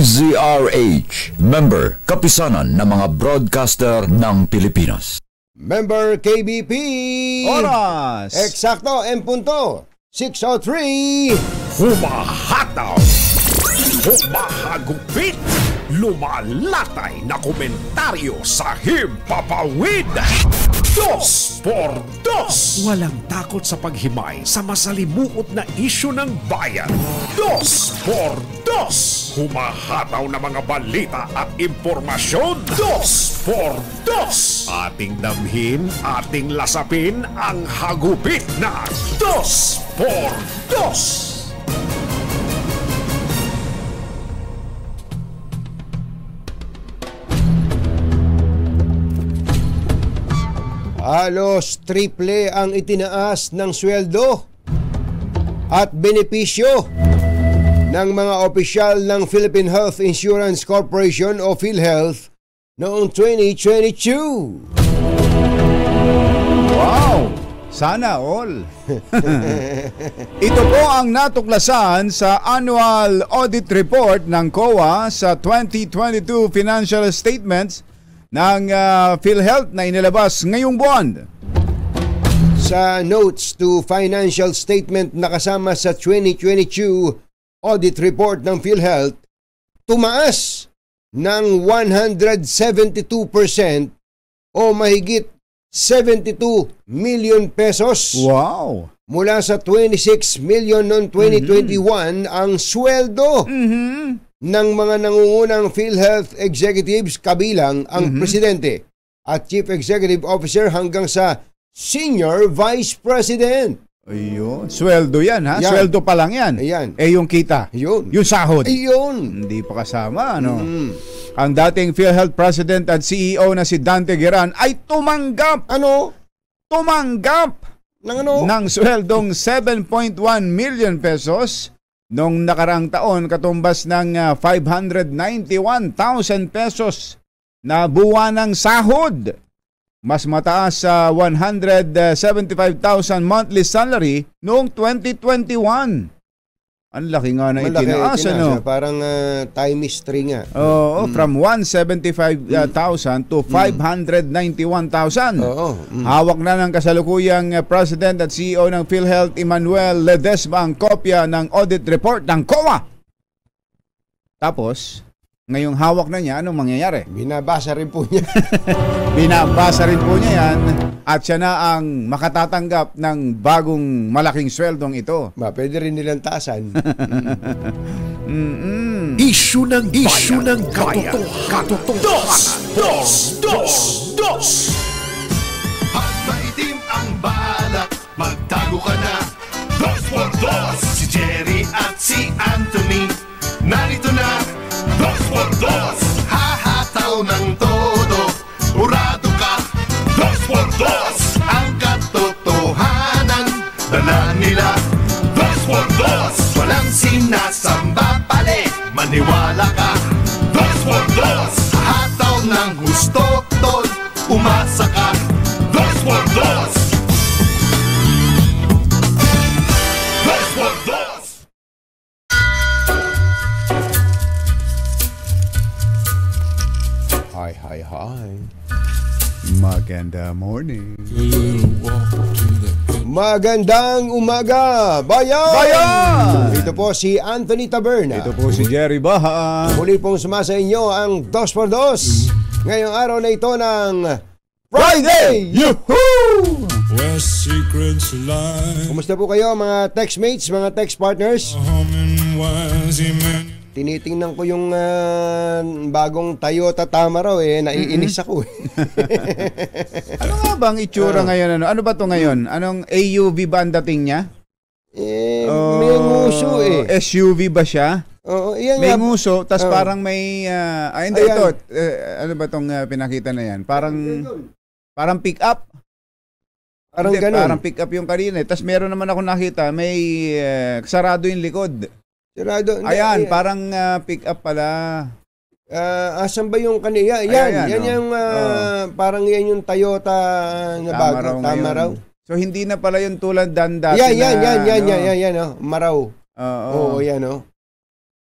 DZRH, member, kapisanan ng mga broadcaster ng Pilipinas. Member KBP. Oras! Eksakto, punto. 6:03. Humahataw, humahagupit, lumalatay na komentaryo sa himpapawid. 2 por 2. Walang takot sa paghimay sa masalimuot na isyu ng bayan. 2 por 2. Humahataw na mga balita at impormasyon. 2 por 2. Ating damhin, ating lasapin ang hagupit na 2 por 2. Halos triple ang itinaas ng sweldo at benepisyo ng mga opisyal ng Philippine Health Insurance Corporation o PhilHealth noong 2022. Wow! Sana all. Ito po ang natuklasan sa Annual Audit Report ng COA sa 2022 Financial Statements ng PhilHealth na inilabas ngayong buwan. Sa notes to financial statement na kasama sa 2022 audit report ng PhilHealth, tumaas ng 172% o mahigit 72 million pesos. Wow! Mula sa 26 million noong 2021 ang sweldo ng mga nangungunang PhilHealth executives kabilang ang presidente at chief executive officer hanggang sa senior vice president. Ayun. Sweldo yan, ha? Yan. Sweldo pa lang yan. Ayan. Yung kita. Yun. Yung sahod. Ayun. Hindi pa kasama, ano? Ang dating PhilHealth President at CEO na si Dante Gueran ay tumanggap ng sweldong 7.1 million pesos noong nakaraang taon, katumbas ng 591,000 pesos na buwanang sahod. Mas mataas sa 175,000 monthly salary noong 2021. Ang laki nga na itinaas, ano? Parang times 3 nga. Oo, from 175,000 to 591,000. Oo. Hawak na ng kasalukuyang President at CEO ng PhilHealth, Emmanuel Ledesma, ang kopya ng audit report ng COA. Tapos, ngayong hawak na niya, anong mangyayari? Binabasa rin po niya. Binabasa rin po niya yan at siya na ang makatatanggap ng bagong malaking sweldong ito. Pwede rin nilang taasan. Isyu ng katotohanan. 2 Pag maitim ang balak, magtago ka na. 2 por 2. Si Jerry at si Anthony narito na. 2 por 2. Hahataw ng todo. Urado ka. 2 por 2. Ang katotohanan dala nila. 2 por 2. Walang sinasamba pali. Maniwala ka. 2 por 2. Hataw ng gusto tol. Umasa ka. 2 por 2. 2 por 2. Hi. Maganda morning. Magandang umaga, bayan! Ito po si Anthony Taberna. Ito po si Jerry Baha. Muli pong sumasa inyo ang 2 por 2 ngayong araw na ito ng Friday! Yuhuu! Kumusta po kayo mga textmates, mga text partners? Tinitingnan ko yung bagong Toyota Tamaraw naiinis ako Ano nga bang itsura ngayon? Ano ba to ngayon? Anong AUV ba ang dating niya? May nguso SUV ba siya? Oo, yan may nga. nguso, tas parang may hindi Ayan. ito. Ano ba tong pinakita na yan? Parang pick up. Parang Hindi, ganun. parang pick up yung kanina. Tas meron naman ako nakita, may sarado yung likod. Sarado. Ayan, parang pick up pala. Asan ba yung kanina? Yan yung parang yan yung Toyota na bago. Tamaraw. So hindi na pala yung tulad dati Yan, Maraw. Oo. Oo, yan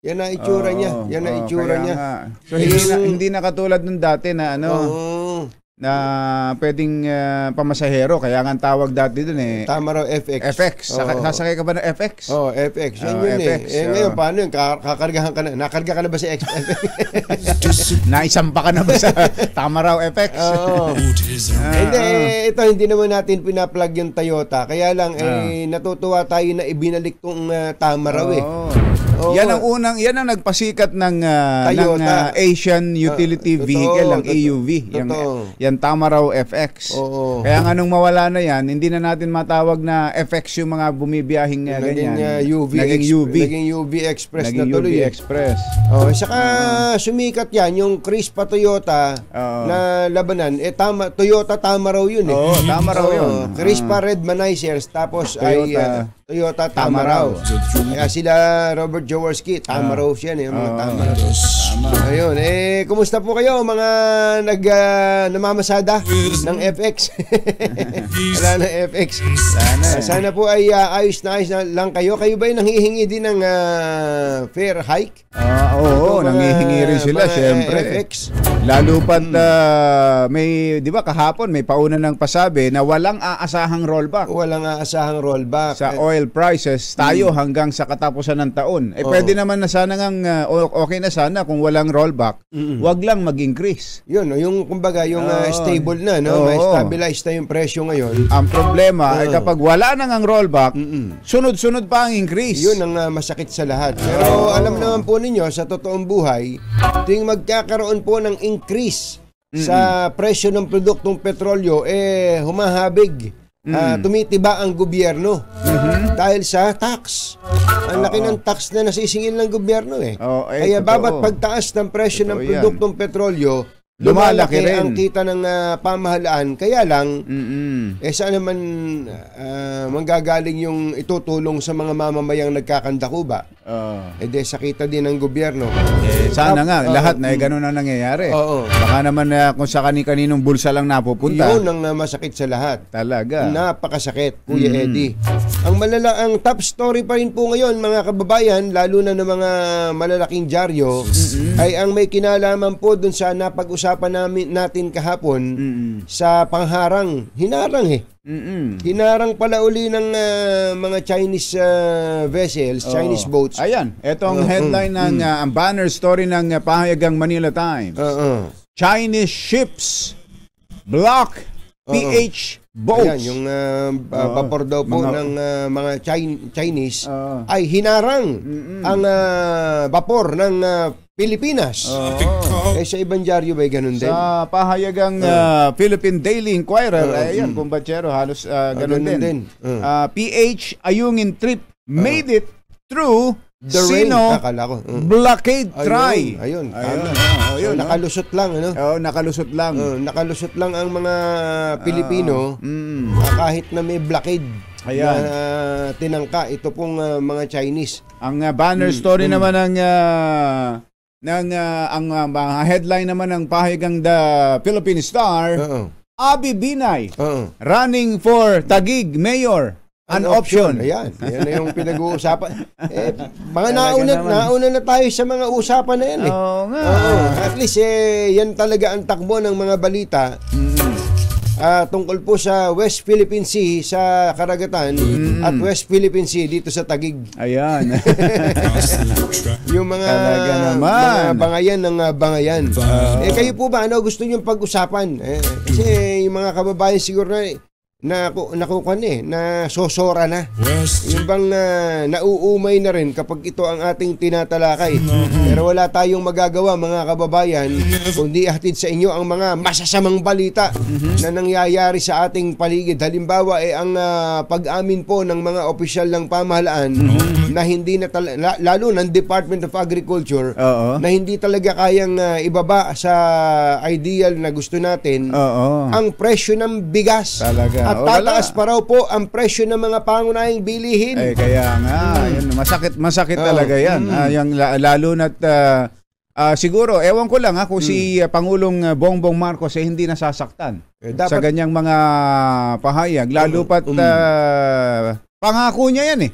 Yan na itsura niya. Yan na itsura kaya niya. nga. So hindi na katulad nung dati na Oo. na pwedeng pamasahero, kaya nga ang tawag dati dun Tama raw, FX. FX. Oo. Sasakay ka ba ng FX? Oh, FX. Yan yun FX, Ngayon, paano yun? Kakargahan ka na. Nakarga ka na ba sa FX? Naisampa ka na ba sa tama raw FX? Oo. Hindi naman natin pinaplug yung Toyota. Kaya lang, natutuwa tayo na ibinalik tong tama raw Oo. Yan ang nagpasikat ng Toyota. Asian Utility Vehicle, ang AUV. Yan tama raw FX. Oo. Kaya nga nung mawala na yan, hindi na natin matawag na FX yung mga bumibiyahing Naging ganyan. Naging UV Express na tuloy. UV Express. Saka sumikat yan, yung Crispa Toyota na labanan. Toyota tama raw yun Oo, tama raw yun. Crispa Redmanizers, tapos Toyota tama Tama raw. raw. Kaya sila Robert Jaworski, tama raw siya mga tama raw. Ayun, kumusta po kayo mga namamasada ng FX? Wala na FX. Sana po ay ayos na lang kayo. Kayo ba ay nanghihingi din ng fare hike? Oo, nanghihingi rin sila, syempre. FX. Lalo pat may, di ba kahapon may pauna ng pasabi na walang aasahang rollback. Walang aasahang rollback. Sa oil prices, tayo hanggang sa katapusan ng taon. Pwede naman na sana okay na sana kung walang rollback, wag lang mag-increase. Yun, yung kumbaga, yung stable na, no? May stabilize na yung presyo ngayon. Ang problema ay kapag wala nang ang rollback, sunod-sunod pa ang increase. Yun ang masakit sa lahat. Pero alam naman po ninyo, sa totoong buhay, tuwing magkakaroon po ng increase sa presyo ng produktong petrolyo, humahabig. Tumitiba ang gobyerno dahil sa tax. Ang laki ng tax na nasisingil ng gobyerno Kaya babat pagtaas ng presyo ng produktong petrolyo, lumalaki rin ang kita ng pamahalaan. Kaya lang, saan naman manggagaling yung itutulong sa mga mamamayang nagkakandakuba? Sa kita din ng gobyerno. Sana nga, lahat na ganun ang nangyayari. Baka naman kung sa kani-kaninong bulsa lang napupunta. Yun ang masakit sa lahat. Talaga. Napakasakit, Kuya Eddie. Ang top story pa rin po ngayon, mga kababayan, lalo na ng mga malalaking dyaryo, ay ang may kinalaman po dun sa napag-usapan natin kahapon sa pangharang. Hinarang Hinarang pala uli ng mga Chinese vessels, Chinese boats. Ayan, ito ang headline ng ang banner story ng pahayagang Manila Times. Chinese ships block PH boats. Ayan, yung vapor daw po ng mga Chinese ay hinarang ang vapor ng Pilipinas. Sa ibang dyaryo ba ganun din? Sa pahayagang Philippine Daily Inquirer, ayan, kumbatsero, halos ganun din. PH Ayungin trip made it through The Sino blockade try. Ayun. Nakalusot lang, ano? Nakalusot lang. Nakalusot lang ang mga Pilipino kahit na may blockade. Ayan. Na tinangka. Ito pong mga Chinese. Ang banner story naman ang headline naman ng pahayagang The Philippine Star, Abi Binay running for Taguig Mayor. An option. Ayan. Yan na yung pinag-uusapan. Mga nauna na tayo sa mga usapan na yan. At least, yan talaga ang takbo ng mga balita tungkol po sa West Philippine Sea sa karagatan at West Philippine Sea dito sa Taguig. Ayan. Yung mga bangayan ng bangayan. Kayo po ba, ano gusto nyo pag-usapan? Kasi yung mga kababayan siguro na sosora na. Yung bang nauumay na rin kapag ito ang ating tinatalakay. Pero wala tayong magagawa, mga kababayan, kundi ihatid sa inyo ang mga masasamang balita na nangyayari sa ating paligid. Halimbawa, ang pag-amin po ng mga opisyal ng pamahalaan na hindi na lalo ng Department of Agriculture na hindi talaga kayang ibaba sa ideal na gusto natin ang presyo ng bigas. Talaga. At tataas pa raw po ang presyo ng mga pangunahing bilihin. Kaya nga, yun, masakit talaga yan. Yung, lalo na't Siguro, ewan ko lang kung si Pangulong Bongbong Marcos hindi nasasaktan sa ganyang mga pahayag. Lalo pat pangako niya yan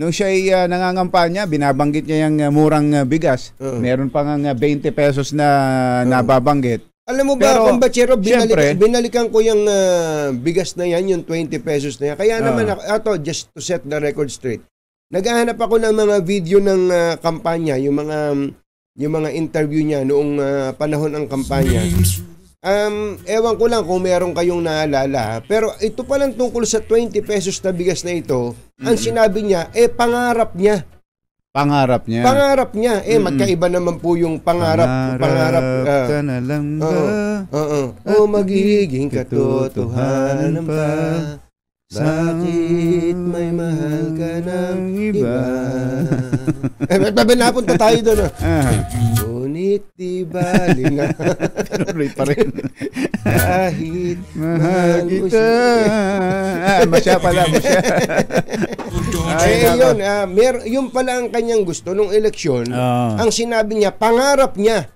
Nung siya ay nangangampanya, binabanggit niya yung murang bigas. Meron pa nga 20 pesos na nababanggit. Alam mo ba, Kumbachero, binalikan ko yung bigas na yan, yung 20 pesos na yan. Kaya naman, just to set the record straight, naghahanap ako ng mga video ng kampanya, yung mga interview niya noong panahon ng kampanya. Ewan ko lang kung meron kayong naalala, pero ito pa lang tungkol sa 20 pesos na bigas na ito, ang sinabi niya, pangarap niya. Pangarap niya. Pangarap niya. Magkaiba naman po yung pangarap. Ka na lang ba? Magiging katotohanan pa. Bakit may mahal ka ng iba? Napunta tayo doon. Ngunit di bali na. Pa rin. Kahit mahal mo siya. Masya pala. Yun pala ang kanyang gusto nung eleksyon. Ang sinabi niya, pangarap niya.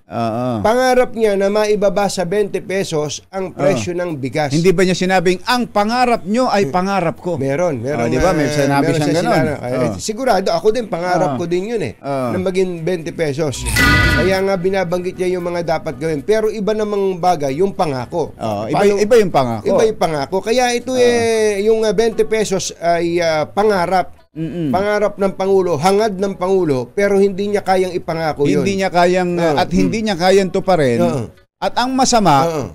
Pangarap niya na maibaba sa 20 pesos ang presyo ng bigas. Hindi ba niya sinabing, ang pangarap nyo ay pangarap ko? Meron. Di ba? May sinabi siyang ganon. Sigurado, ako din, pangarap ko din yun na maging 20 pesos. Kaya nga binabanggit niya yung mga dapat gawin. Pero iba namang bagay, yung pangako. Iba yung pangako. Iba yung pangako. Kaya ito yung 20 pesos ay pangarap. Pangarap ng Pangulo, hangad ng Pangulo, pero hindi niya kayang ipangako yun. Hindi niya kayang, at hindi niya kayang tuparin. At ang masama,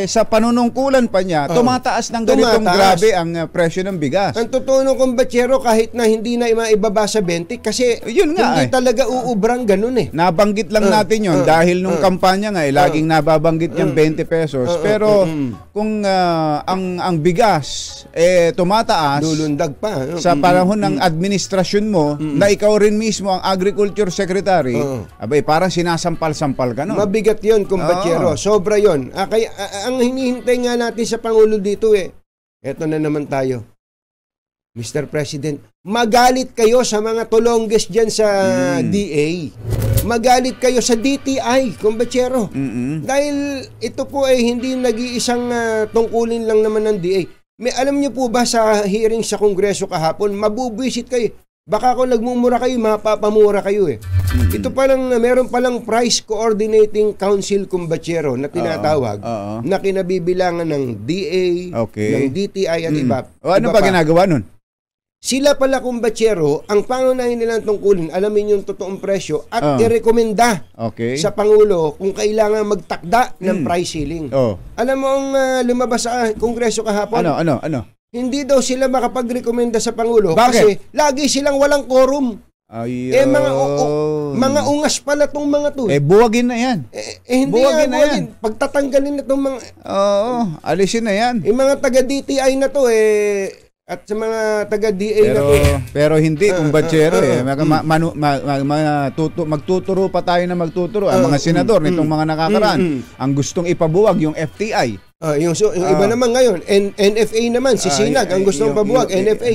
sa panunungkulan pa niya, tumataas ng ganitong grabe ang presyo ng bigas. Ang totoo nung Kumbachero, kahit na hindi na maibaba sa 20, kasi yun nga, hindi talaga uubrang ganun Nabanggit lang natin yun dahil nung kampanya nga, laging nababanggit yung 20 pesos. Pero kung ang bigas tumataas, lulundag pa. Sa panahon ng administrasyon mo, na ikaw rin mismo ang Agriculture Secretary, abay, parang sinasampal-sampal ka, no? Mabigat yun, Kumbachero. Sobra yon. Kaya ang hinihintay nga natin sa Pangulo dito eto na naman tayo. Mr. President, magalit kayo sa mga tulongges dyan sa DA. Magalit kayo sa DTI, Kumbachero. Dahil ito po ay hindi nag-iisang tungkulin lang naman ng DA. Alam niyo po ba sa hearing sa Kongreso kahapon, mabubwisit kayo. Baka kung nagmumura kayo, mapapamura kayo Ito palang, meron palang Price Coordinating Council, Kumbachero, na tinatawag, na kinabibilangan ng DA, ng DTI at iba. Ano ba ginagawa nun? Sila pala, Kumbachero, ang pangunahin nilang tungkulin, alamin yung totoong presyo at irekomenda sa Pangulo kung kailangan magtakda ng price ceiling. Alam mo ang lumabas sa Kongreso kahapon? Ano? Hindi daw sila makapagrekomenda sa Pangulo. Bakit? Kasi lagi silang walang quorum. Mga ungas pala tong mga to. Buwagin na yan. Hindi buwagin na yan. Pagtatanggalin na tong mga... alisin na yan. Yung mga taga-DTI na to at sa mga taga-DA na to. Pero hindi, Kumbachero magtuturo pa tayo na magtuturo. Ang mga senador nitong mga nakakaraan, ang gustong ipabuwag yung FTI. Yung iba naman ngayon, NFA naman, si Sinag, ang gustong pabuwag, NFA.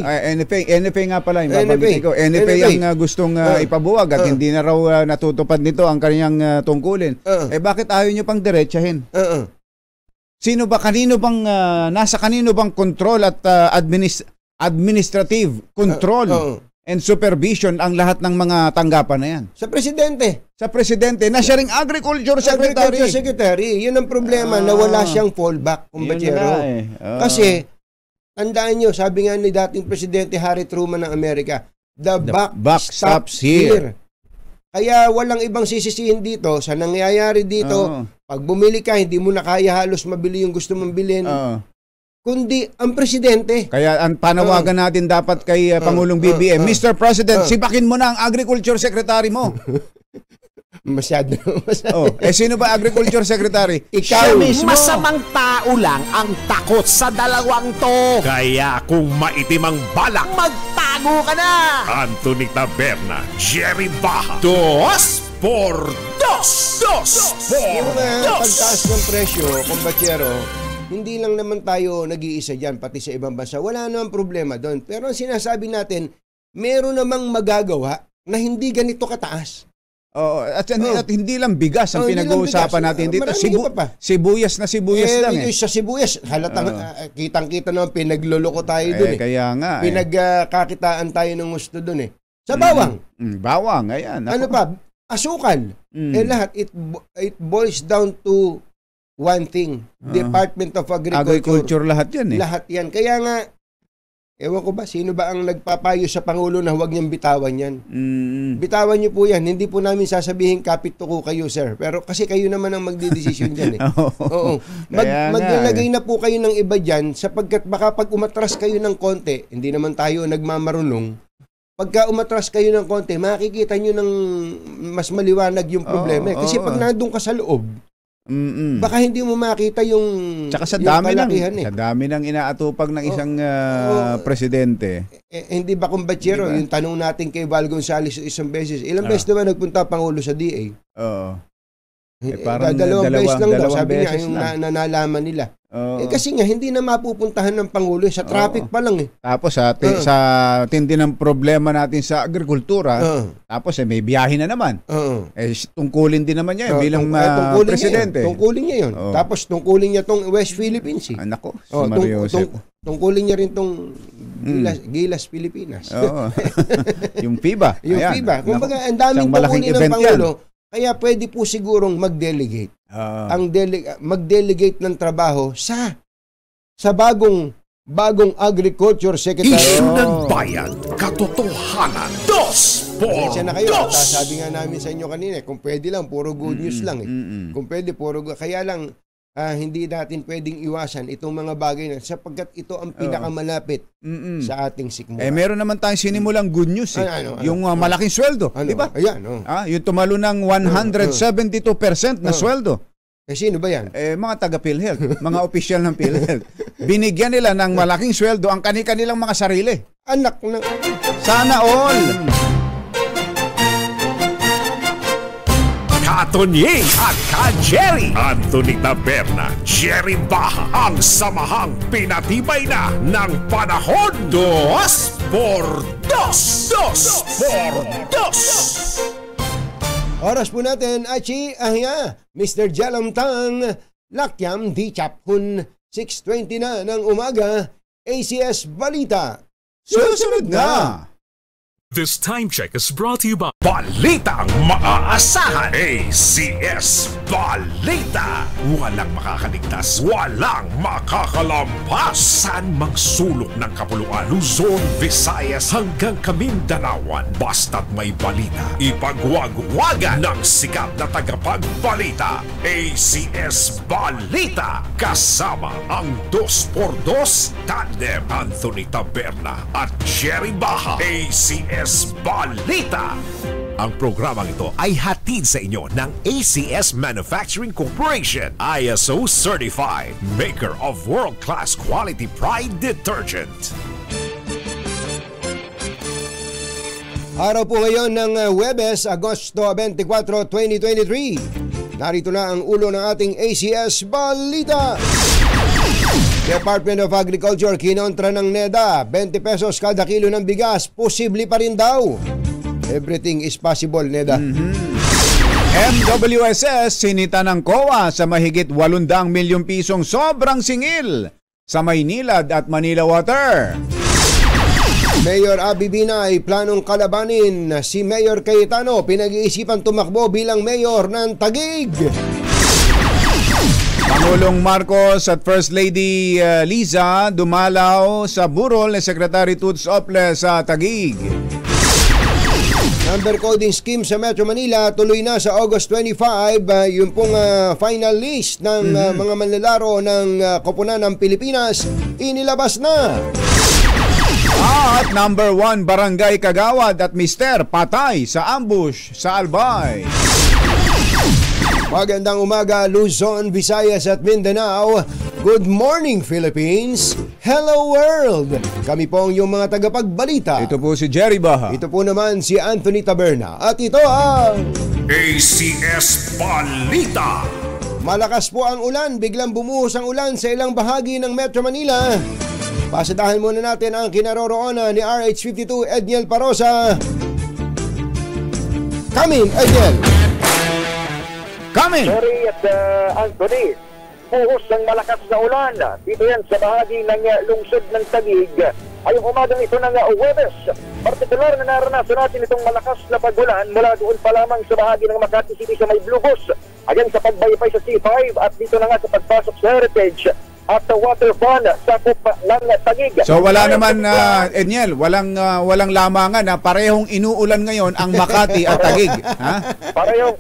NFA nga pala, yung babanggit ko. NFA ang gustong ipabuwag at hindi na raw natutupad nito ang kanyang tungkulin. Bakit ayaw nyo pang diretsahin? Nasa kanino bang control at administrative control and supervision ang lahat ng mga tanggapan na yan? Sa Presidente. Sa Presidente, na siya ring Agriculture Secretary. Yun ang problema, na wala siyang fallback, Kumbachero. Kasi, tandaan nyo, sabi nga ni dating Presidente Harry Truman ng Amerika, the buck stops here. Kaya walang ibang sisisihin dito sa nangyayari dito. Pag bumili ka, hindi mo na kaya halos mabili yung gusto mong bilhin. Kundi ang Presidente. Kaya ang panawagan natin dapat kay Pangulong BBM, Mr. President, sipakin mo na ang Agriculture Secretary mo. Masyado. Sino ba Agriculture Secretary? Ikaw mismo. Masamang tao lang ang takot sa dalawang to. Kaya kung maitim ang balak, magtago ka na. Anthony Taberna, Jerry Baja, Dos por dos. Yung pagtaas ng presyo, Kumbachero, hindi lang naman tayo nag-iisa dyan, pati sa ibang bansa. Wala namang problema doon. Pero ang sinasabi natin, meron namang magagawa na hindi ganito kataas. At hindi lang bigas ang pinag-uusapan natin dito. Sibuyas na lang Sa sibuyas, halatang kitang-kita naman pinagluloko tayo dun Kaya nga. Pinagkakitaan tayo ng gusto dun Sa bawang. Bawang, ayan. Ano pa? Asukal. Lahat, it boils down to one thing. Department of Agriculture. Lahat yan Lahat yan. Kaya nga, ewan ko ba, sino ba ang nagpapayo sa Pangulo na huwag niyang bitawan yan? Bitawan niyo po yan. Hindi po namin sasabihin kapit tuko kayo, sir. Pero kasi kayo naman ang magdidesisyon dyan Oo. Maglalagay na po kayo ng iba dyan sapagkat baka pag umatras kayo ng konti, hindi naman tayo nagmamarunong, pagka umatras kayo ng konti, makikita nyo ng mas maliwanag yung problema. Kasi pag nandun ka sa loob, baka hindi mo makita yung tsaka sa dami ng inaatupag ng isang presidente. Hindi ba kung batsero, yung tanong natin kay Val Gonzales isang beses, ilang beses naman nagpunta Pangulo sa DA? Parang dalawang beses lang daw, sabi niya, yung nanalaman nila. Kasi nga, hindi na mapupuntahan ng Pangulo sa traffic pa lang Tapos sa tindi ng problema natin sa agrikultura, tapos may biyahe na naman. Tungkulin din naman niya bilang presidente. Tungkulin niya yun. Tapos tungkulin niya tong West Philippines. Nako, si Mario Joseph. Tungkulin niya rin tong Gilas Pilipinas. Yung FIBA. Kumbaga, ang daming tungkulin ng Pangulo. Kaya pwede po sigurong mag-delegate. Mag-delegate ng trabaho sa bagong Agriculture Secretary. Isyu ng bayan, katotohanan, 2 por 2. Na kayo. Sabi nga namin sa inyo kanina, kung pwede lang, puro good news lang Kung pwede, kaya lang, hindi natin pwedeng iwasan itong mga bagay na sapagkat ito ang pinakamalapit sa ating sikmura. Meron naman tayong sinimulang good news yung malaking sweldo, di ba? Ayan, yung tumalo ng 172% na sweldo. Sino ba yan? Mga taga PhilHealth, mga opisyal ng PhilHealth. Binigyan nila ng malaking sweldo ang kanilang mga sarili. Anak na. Sana all. Katonying at ka-Jerry Anthony Taberna, Jerry Baha, ang samahang pinatibay na ng panahon. 2 por 2. 2 por 2. Oras po natin, Achi, Mr. Jalamtang, Lakyam Di Chaphun, 6:20 na ng umaga, ACS Balita. Susunod na! This time check is brought to you by Balitang maaasahan, ACS Balita. Walang makakaligtas, walang makakalampas. Saan mang sulok ng kapuluan, Luzon, Visayas hanggang Kamindanawan. Basta't may balita, ipagwagwagan ng sikat na tagapagbalita. ACS Balita. Kasama ang 2x2 tandem Anthony Taberna at Jerry Baha. ACS Balita. Ang programang ito ay hatid sa inyo ng ACS Manufacturing Corporation, ISO Certified, maker of world-class quality Pride detergent. Araw po ngayon ng Huwebes, Agosto 24, 2023. Narito na ang ulo ng ating ACS Balita. Department of Agriculture kinontra ng NEDA, 20 pesos kada kilo ng bigas, posible pa rin daw. Everything is possible, NEDA. MWSS sinita ng COA sa mahigit 800 milyong pisong sobrang singil sa Maynilad at Manila Water. Mayor Abby Binay planong kalabanin si Mayor Cayetano, pinag-iisipan tumakbo bilang mayor ng Taguig. Pangulong Marcos at First Lady Liza dumalaw sa burol ni Secretary Toots Ople sa Taguig. Number coding scheme sa Metro Manila tuloy na sa August 25. Yung pong final list ng mga manlalaro ng Koponan ng Pilipinas inilabas na. At number 1 Barangay Kagawad at Mister patay sa ambush sa Albay. Magandang umaga Luzon, Visayas at Mindanao. Good morning Philippines. Hello world. Kami po ang iyong mga tagapagbalita. Ito po si Jerry Baha. Ito po naman si Anthony Taberna. At ito ang ACS Balita. Malakas po ang ulan. Biglang bumuhos ang ulan sa ilang bahagi ng Metro Manila. Pasadahan muna natin ang kinaroroonan ni RH52 Edniel Parosa. Coming again. Coming! Sorry at Anthony, buhos ng malakas na ulan. Dito yan sa bahagi ng lungsod ng Taguig. Ayong umagang ito ng Huwebes. Partikular na naranasan natin itong malakas na pagulan mula doon pa lamang sa bahagi ng Makati City sa may Blugos. Ayan sa pagbaypay sa C5 at dito na nga sa pagpasok sa Heritage at the waterfront sa kupa ng Taguig. So wala naman, Enyel, walang lamangan na parehong inuulan ngayon ang Makati at Taguig. Ha? Parehong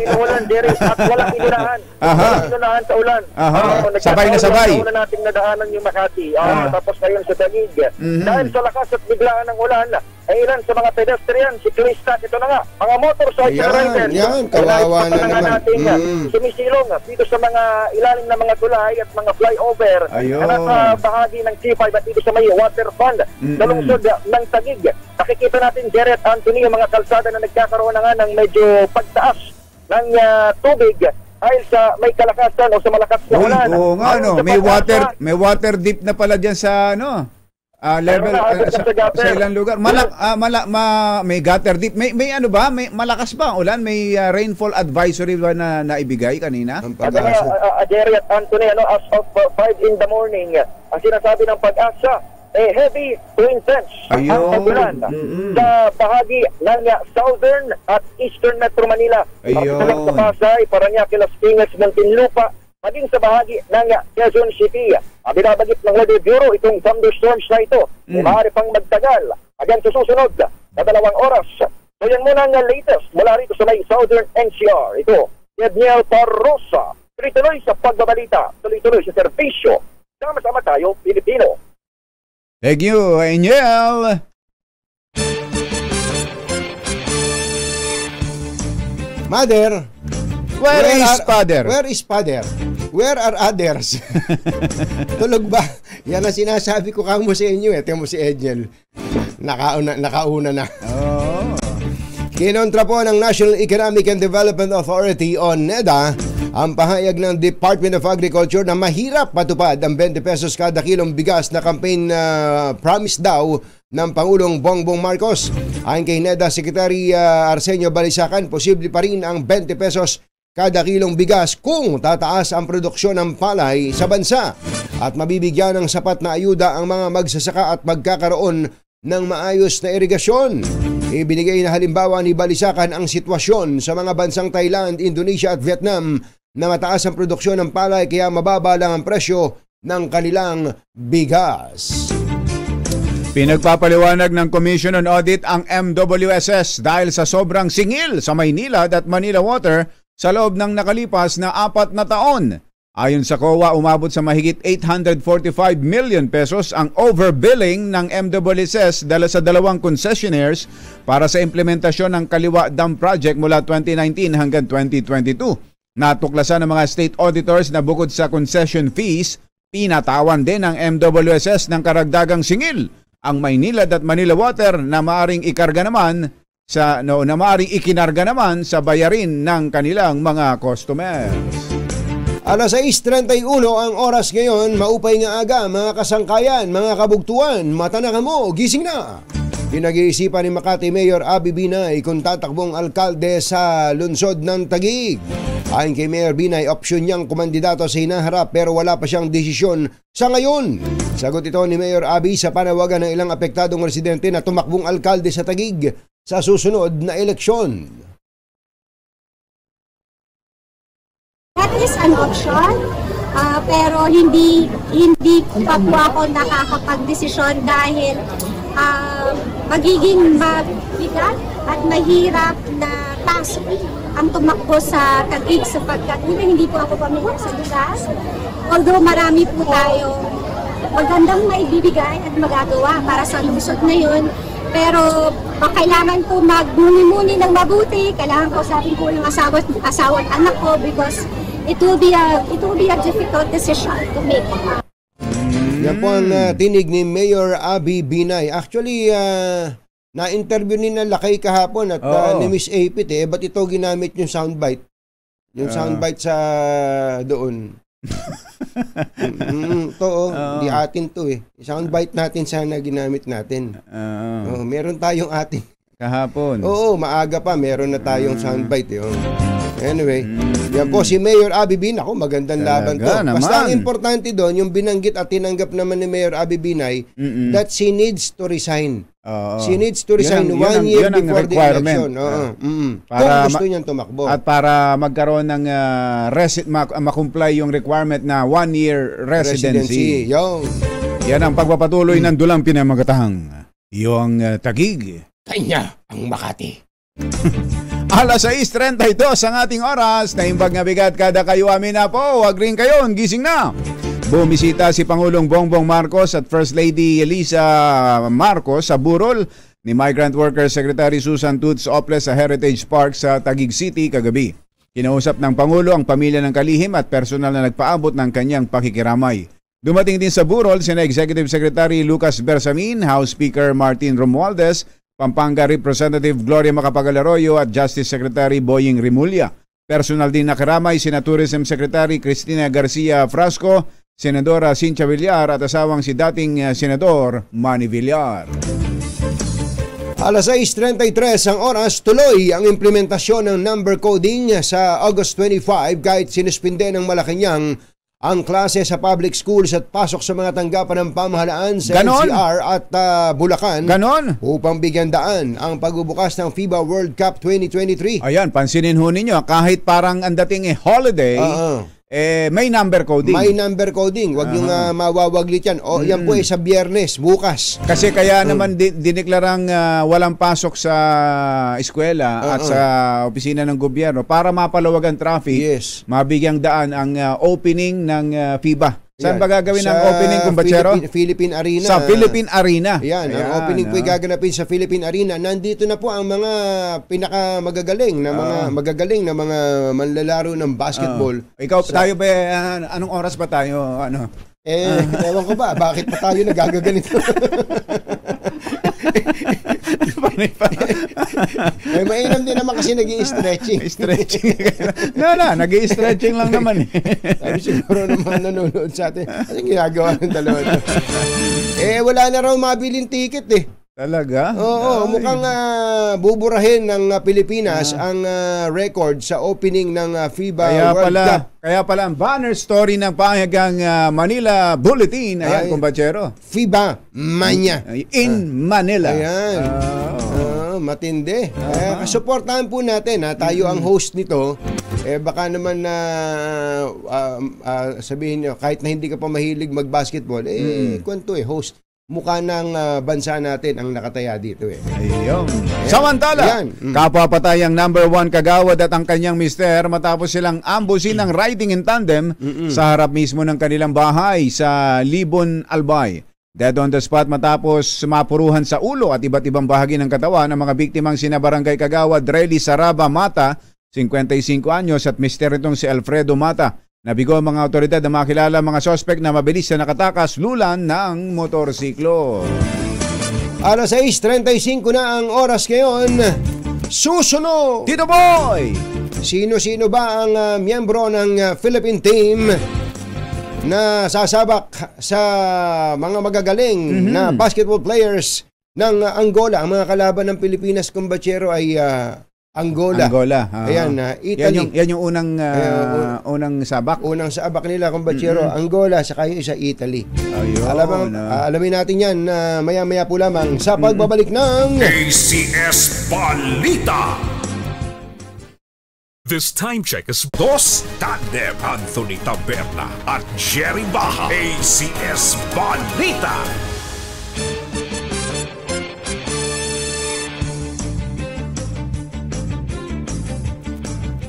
inuulan, Jerry, at walang inunahan. Walang inunahan sa ulan. Sabay na sabay. Una nating nadaanan yung Makati. Tapos ngayon sa Taguig. Dahil sa lakas at biglaan ng ulan, ay ilan sa mga pedestrian, siklista, ito na nga, mga motorcycle riders. Yan, kawawa na naman. Sumisilong dito sa mga ilalim na mga tulay at mga flyover na nasa bahagi ng C5 at dito sa may waterfront na lungsod ng Taguig. Nakikita natin, Jared, Anthony, yung mga kalsada na nagkakaroon na nga ng medyo pagtaas ng tubig dahil sa may kalakasan o sa malakas na ulan. Oo nga, no. May water deep na pala dyan sa level sa ilang lugar. May gutter deep. May ano ba? May malakas ba ang ulan? May rainfall advisory ba na naibigay kanina? Jerry at Anthony, as of 5 in the morning, ang sinasabi ng Pag-asa, heavy to intense ang pagulan sa bahagi ng southern at eastern Metro Manila. Pagtulang sa Pasay, Parañaque, Las Piñas, Muntinlupa, maging sa bahagi ng Quezon City. Binabagit ng Weather Bureau itong thunderstorms na ito. Maaari pang magtagal hanggang sa susunod na 2 oras. So yan muna ang latest mula rito sa may southern NCR. Ito, Edniel Parrosa. Tuloy-tuloy sa pagbabalita, tuloy-tuloy sa serbisyo. Sama-sama tayo, Pilipino. Thank you, Angel. Mother, Where is father? Where is father? Where are others? Tulog ba? Yan ang sinasabi ko kamo sa inyo. Ito mo si Angel. Nakauna na. Kinontra po ng National Economic and Development Authority o NEDA ang pahayag ng Department of Agriculture na mahirap matupad ang 20 pesos kada kilong bigas na campaign promise daw ng Pangulong Bongbong Marcos. Ayon kay NEDA Secretary Arsenio Balisacan, posible pa rin ang 20 pesos kada kilong bigas kung tataas ang produksyon ng palay sa bansa at mabibigyan ng sapat na ayuda ang mga magsasaka at magkakaroon ng maayos na irigasyon. Ibinigay na halimbawa ni Balisacan ang sitwasyon sa mga bansang Thailand, Indonesia at Vietnam na mataas ang produksyon ng palay kaya mababa lang ang presyo ng kanilang bigas. Pinagpapaliwanag ng Commission on Audit ang MWSS dahil sa sobrang singil sa Maynila at Manila Water sa loob ng nakalipas na 4 na taon. Ayon sa COA, umabot sa mahigit 845 million pesos ang overbilling ng MWSS dala sa 2 concessionaires para sa implementasyon ng Kaliwa Dam Project mula 2019 hanggang 2022. Natuklasan ng mga state auditors na bukod sa concession fees, pinatawan din ng MWSS ng karagdagang singil ang Maynila at Manila Water na maaring ikinarga naman sa bayarin ng kanilang mga customers. Alas 6:31 ang oras ngayon, maupay nga aga mga kasangkayan, mga kabugtuan, mata na kamo, gising na. Pinag-iisipan ni Makati Mayor Abby Binay kung tatakbong alkalde sa lungsod ng Taguig. Ayon kay Mayor Binay, opsyon niyang kumandidato sa hinaharap pero wala pa siyang desisyon sa ngayon. Sagot ito ni Mayor Abby sa panawagan ng ilang apektadong residente na tumakbong alkalde sa Taguig sa susunod na eleksyon. That is an option, pero hindi pa po ako nakakapag-desisyon dahil magiging mabigat at mahirap na task ang tumakbo sa Taguig sapagkat hindi po ako pamilya sa lugar. Although marami po tayo magandang maibibigay at magagawa para sa lungsod na yun, pero kailangan po magmuni-muni ng mabuti, kailangan ko sabihin po ng asawa at anak ko because it will be a difficult decision to make. Yan po ang tinig ni Mayor Abby Binay. Actually, na-interview ni na Lakay kahapon at ni Miss Apit ba't ito ginamit yung soundbite? Yung soundbite sa doon. Di atin to Soundbite natin sana ginamit natin. Meron tayong atin. Kahapon. Oo, maaga pa. Meron na tayong soundbite. Anyway, yan po si Mayor Abby Binay. Ako, magandang laban to. Naman. Basta ang importante doon, yung binanggit at tinanggap naman ni Mayor Abby Binay that she needs to resign. She needs to resign 1 year before the election. Kung gusto niyang tumakbo. At para magkaroon ng makumply yung requirement na 1 year residency. Yan ang pagpapatuloy ng dulang pinamagatahang. Yung Taguig. Kanya ang Makati. Alas 6:32 ang ating oras. Naimbag na bigat kada kayo amin na po. Huwag rin kayo, gising na. Bumisita si Pangulong Bongbong Marcos at First Lady Elisa Marcos sa burol ni Migrant Worker Secretary Susan Toots Oples sa Heritage Park sa Taguig City kagabi. Kinausap ng Pangulo ang pamilya ng kalihim at personal na nagpaabot ng kanyang pakikiramay. Dumating din sa burol sina Executive Secretary Lucas Bersamin, House Speaker Martin Romualdez, Pampanga Representative Gloria Macapagal-Arroyo at Justice Secretary Boying Rimulya. Personal din nakiramay sina Tourism Secretary Cristina Garcia Frasco, Senadora Cynthia Villar at asawang si dating Senador Manny Villar. Alas 6:33 ang oras, tuloy ang implementasyon ng number coding sa August 25 kahit sinuspinde ng Malacanang ang klase sa public schools at pasok sa mga tanggapan ng pamahalaan sa NCR at Bulacan upang bigyan daan ang pagbubukas ng FIBA World Cup 2023. Ayan, pansinin ho ninyo, kahit parang ang dating holiday, may number coding. May number coding. Huwag yung mawawaglit yan. O, yan po sa Biyernes, bukas. Kasi kaya naman dineklarang walang pasok sa eskwela at sa opisina ng gobyerno para mapalawag ang traffic. Yes. Mabigyang daan ang opening ng FIBA. Saan ba gagawin ang opening, kumbatsero? Philippine Arena. Sa Philippine Arena. Ayan, ang opening po gaganapin sa Philippine Arena. Nandito na po ang mga pinakamagagaling na mga manlalaro ng basketball. Tayo ba, anong oras ba tayo? Ewan ko ba, bakit pa tayo nagagaganito? Mainam din naman kasi nag-i-stretching. Nag-i-stretching lang naman. Sabi siguro naman nanonood sa atin. Anong ginagawa ng dalawa ito? Wala na raw mabiling ticket Talaga? Oo, mukhang buburahin ng Pilipinas ang record sa opening ng FIBA World Cup. Kaya pala ang banner story ng pahayagang Manila Bulletin. Ayan, kumbatsero. FIBA Mania. In Manila. Ayan. Matindi. Kasuportahan po natin. Tayo ang host nito. Baka naman sabihin nyo, kahit na hindi ka pa mahilig mag-basketball, kwento host. Mukha ng bansa natin ang nakataya dito Ayun. Samantala, kapapatayang number 1 kagawad at ang kanyang mister matapos silang ambusin ng riding in tandem sa harap mismo ng kanilang bahay sa Libon, Albay. Dead on the spot matapos mapuruhan sa ulo at iba't ibang bahagi ng katawan ng mga biktimang sina Barangay Kagawad Relly Saraba Mata, 55 anyos at mister itong si Alfredo Mata. Nabigo ang mga otoridad na makilala mga sospek na mabilis na nakatakas lulan ng motorsiklo. Alas 6:35 na ang oras ngayon. Susunod! Tito Boy! Sino-sino ba ang miyembro ng Philippine team na sasabak sa mga magagaling na basketball players ng Angola? Ang mga kalaban ng Pilipinas, kumbatsero, ay Angola. Ayan, Italy. Yan yung unang sabak. Unang sabak nila, kumbatsero. Angola, saka yung isa Italy. Ayun. Alamin natin yan maya-maya po lamang sa pagbabalik ng ACS Balita. This time check is Dos Tandem Anthony Taberna at Jerry Baha. ACS Balita.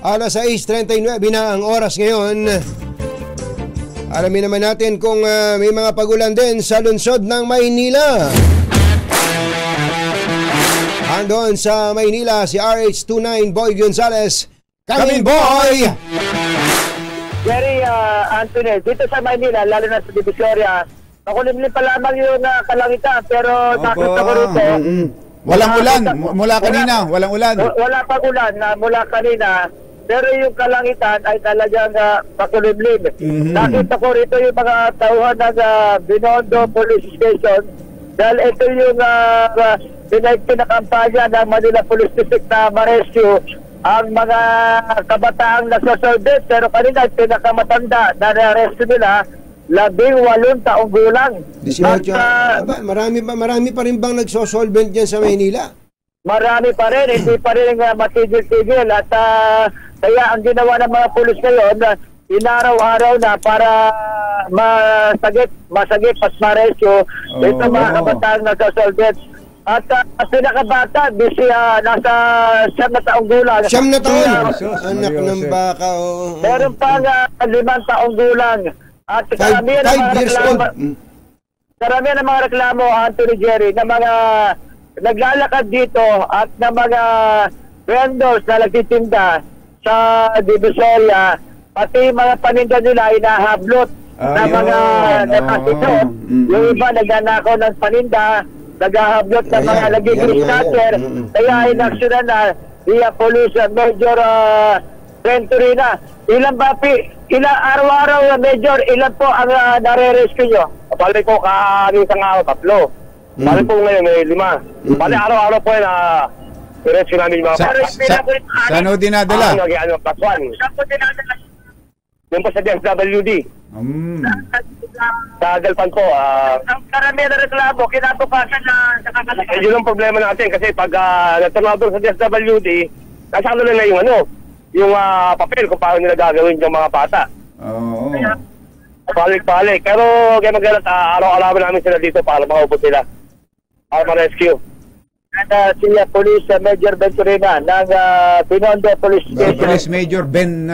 Alas 6:39 na ang oras ngayon. Alamin naman natin kung may mga pagulan din sa lungsod ng Maynila. Andon sa Maynila si RH29 Boy Gonzales. Coming Boy! Jerry, Anthony, dito sa Maynila, lalo na sa Divisoria, makulimlim pa lamang yung kalangitan, pero nakita ko rito. Walang ulan mula kanina, walang ulan. Wala pang ulan mula kanina. Pero yung kalangitan ay talagang makulimlim. Nakita ko rito yung mga tauhan ng Binondo Police Station dahil ito yung pinakampanya ng Manila Police District na ma-rescue ang mga kabataang nasa-service. Pero kanina, pinakamatanda na na-rescue nila, 18 taong gulang. 18. Marami pa rin bang nagsosolvent dyan sa Maynila? Marami pa rin, hindi pa rin matigil-tigil. At kaya ang ginawa ng mga pulis ngayon, inaraw-araw na para masagip at ma-rescue ito mga kabataang nagsosolvent. At pinakabata, nasa 9 na taong gulang. 9 na taon? Anak ng baka. Meron pang 5 taong gulang. At karamihan ng mga reklamo, Anthony Jerry, na mga naglalakad dito at na mga vendors na nagtitinda sa Divisoria, pati mga paninda nila inahablot na mga nakasito. Yung iba nagnanakaw ng paninda, naghahablot ng mga nagiging snatcher, kaya inaksyonan na via Police Major Venturina. Ilang araw-araw na Major, ilan po ang nare-rescue nyo? Bali po, isang araw, 3. Bali po ngayon, may 5. Bali araw-araw po yun, rescue namin yung mga Saan ho dinadala? Plus 1. Saan po dinadala? Yung po sa DSWD. Sa Galpan po. Ang karamihan na reklamo, kinatukasan na nakakalakas. Yun ang problema natin kasi pag nagtanong doon sa DSWD, nasa kanila na yung papel kung paano nila gagawin yung mga bata. Palik-palik. Pero kaya magalat, araw-araw namin sila dito para makaupot sila. Para ma-rescue. At si Police Major Venturina ng Binondo Police Station. Police Major Ben...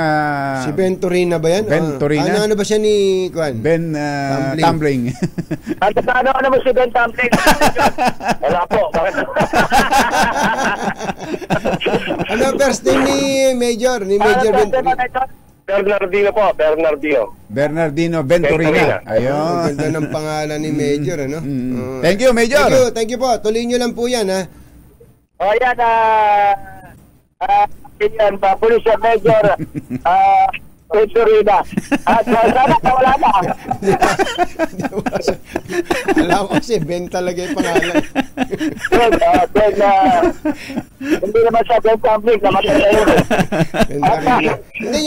si Venturina ba yan? Venturina? Ano ba siya ni Kwan? Ben Tumbling. At ano mo si Ben Tumbling? Wala po. Ano first name ni Major? Ni Major Venturina? Bernardino po, Bernardino Venturina. Ayun. Ganda ng pangalan ni Major, ano? Thank you, Major. Thank you po. Tuloy nyo lang po yan, ha? O yan, Police Major Venturina. At sana wala na. Alam ko kasi, Ben talaga yung pangalan. Hindi naman siya Ben Tumbling na matalayo. Hindi,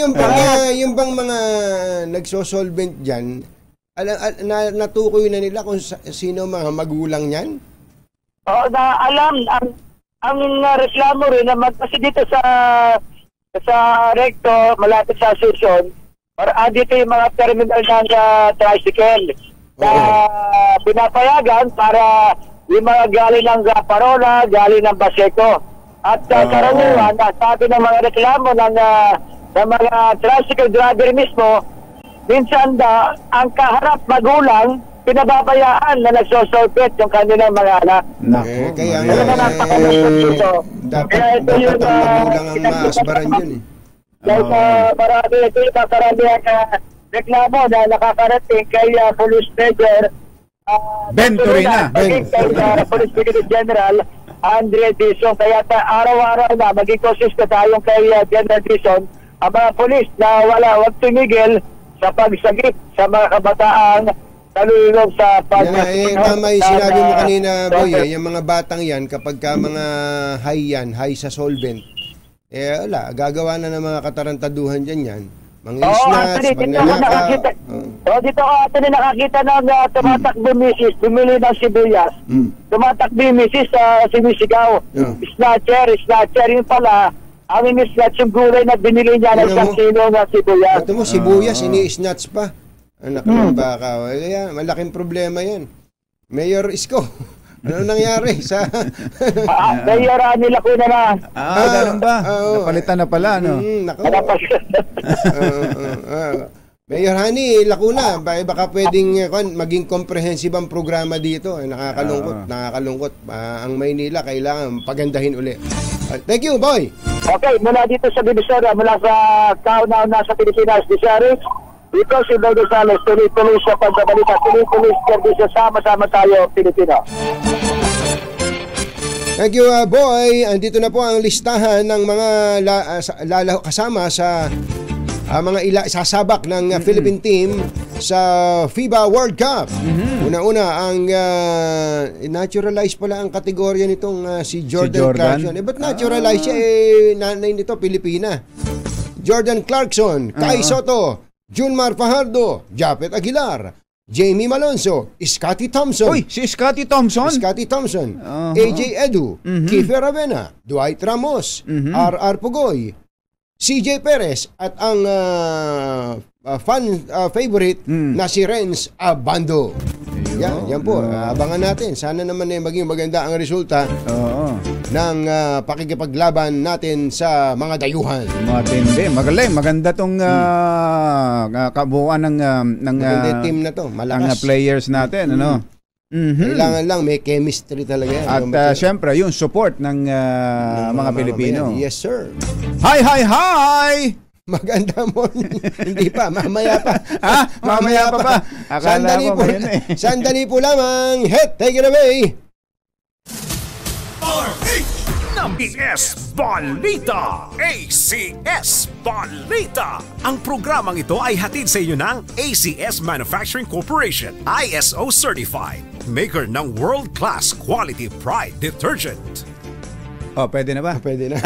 yung bang mga nagsosolvent dyan, natukoy na nila kung sino mga magulang niyan? Oo, alam. Ang reklamo rin naman kasi dito sa Recto, malapit sa station, dito yung mga terminal ng tricycle na pinapayagan para yung mga galing ng Parola, galing ng Baseco. At karaniwan, sabi ng mga reklamo ng mga tricycle driver mismo, minsan ang kaharap magulang, pinababayaan na nagsosolpet yung kanilang mga anak. Kaya nga, dapat magulang ang maasbaran yun eh. Marami ito yung karami ang reklamo na nakakarating kay Police Major Venturina. Kay Police Brigadier General Andre Dizon. Kaya araw-araw na maging consistent tayong kay General Dizon ang mga polis na wag tumigil sa pagsagip sa mga kabataang nalulog sa tama yung sinabi mo kanina, Boy, yung mga batang yan, kapag ka mga high sa solvent, wala, gagawa na ng mga katarantaduhan dyan yan. Mga snatch, magnanaka. Dito ka nakakita ng tumatakbo misis, bumili ng sibuyas. Tumatakbo misis sa sinisigaw. Snatcher, yun pala, ang ini-snatch yung gulay na binili niya ng isang kilo ng sibuyas. Ito mo, sibuyas, ini-snatch pa. Anak ng baka. Kaya, malaking problema yan. Mayor Isko, ano nangyari sa... Mayor nila ko na. Ganun ba? Napalitan na pala, no? Mayor Hani, Lacuna, baka pwedeng maging comprehensive ang programa dito. Nakakalungkot. Ang Maynila, kailangan pagandahin uli. Thank you, Boy. Okay, mula dito sa Divisoria, mula sa kauna-una sa Pilipinas, Disaris, dito si Boy Gonzales, tuloy-tuloy sa pagbabalita, tuloy-tuloy sa sama-sama tayo, Pilipino. Thank you, Boy. Andito na po ang listahan ng mga kasama sa mga sasabak ng Philippine team sa FIBA World Cup. Una-una, ang naturalized pala ang kategorya nitong si Jordan Clarkson. Ba't naturalized siya? Nanay nito, Pilipina. Jordan Clarkson, Kai Soto, Junmar Fajardo, Japet Aguilar, Jamie Malonzo, Scotty Thompson. Uy, si Scotty Thompson? Scotty Thompson, AJ Edu, Kiefer Ravena, Dwight Ramos, R.R. Pugoy, CJ Perez, at ang fan favorite na si Renz Abando. Yan po, abangan natin. Sana naman maging maganda ang resulta ng pakikipaglaban natin sa mga dayuhan. Matindi, magaling, maganda tong kabuuan ng team na to, malakas. Ang players natin, ano? Kailangan lang may chemistry talaga yan. At syempre, yung support ng mga Pilipino. Yes, sir. Hi! Maganda morning. Hindi pa, mamaya pa. Mamaya pa ba? Sandali po lamang. Take it away. ACS Balita! ACS Balita! Ang programang ito ay hatid sa inyo ng ACS Manufacturing Corporation, ISO Certified, maker ng world-class quality Pride detergent. Pwede na ba? Pwede na.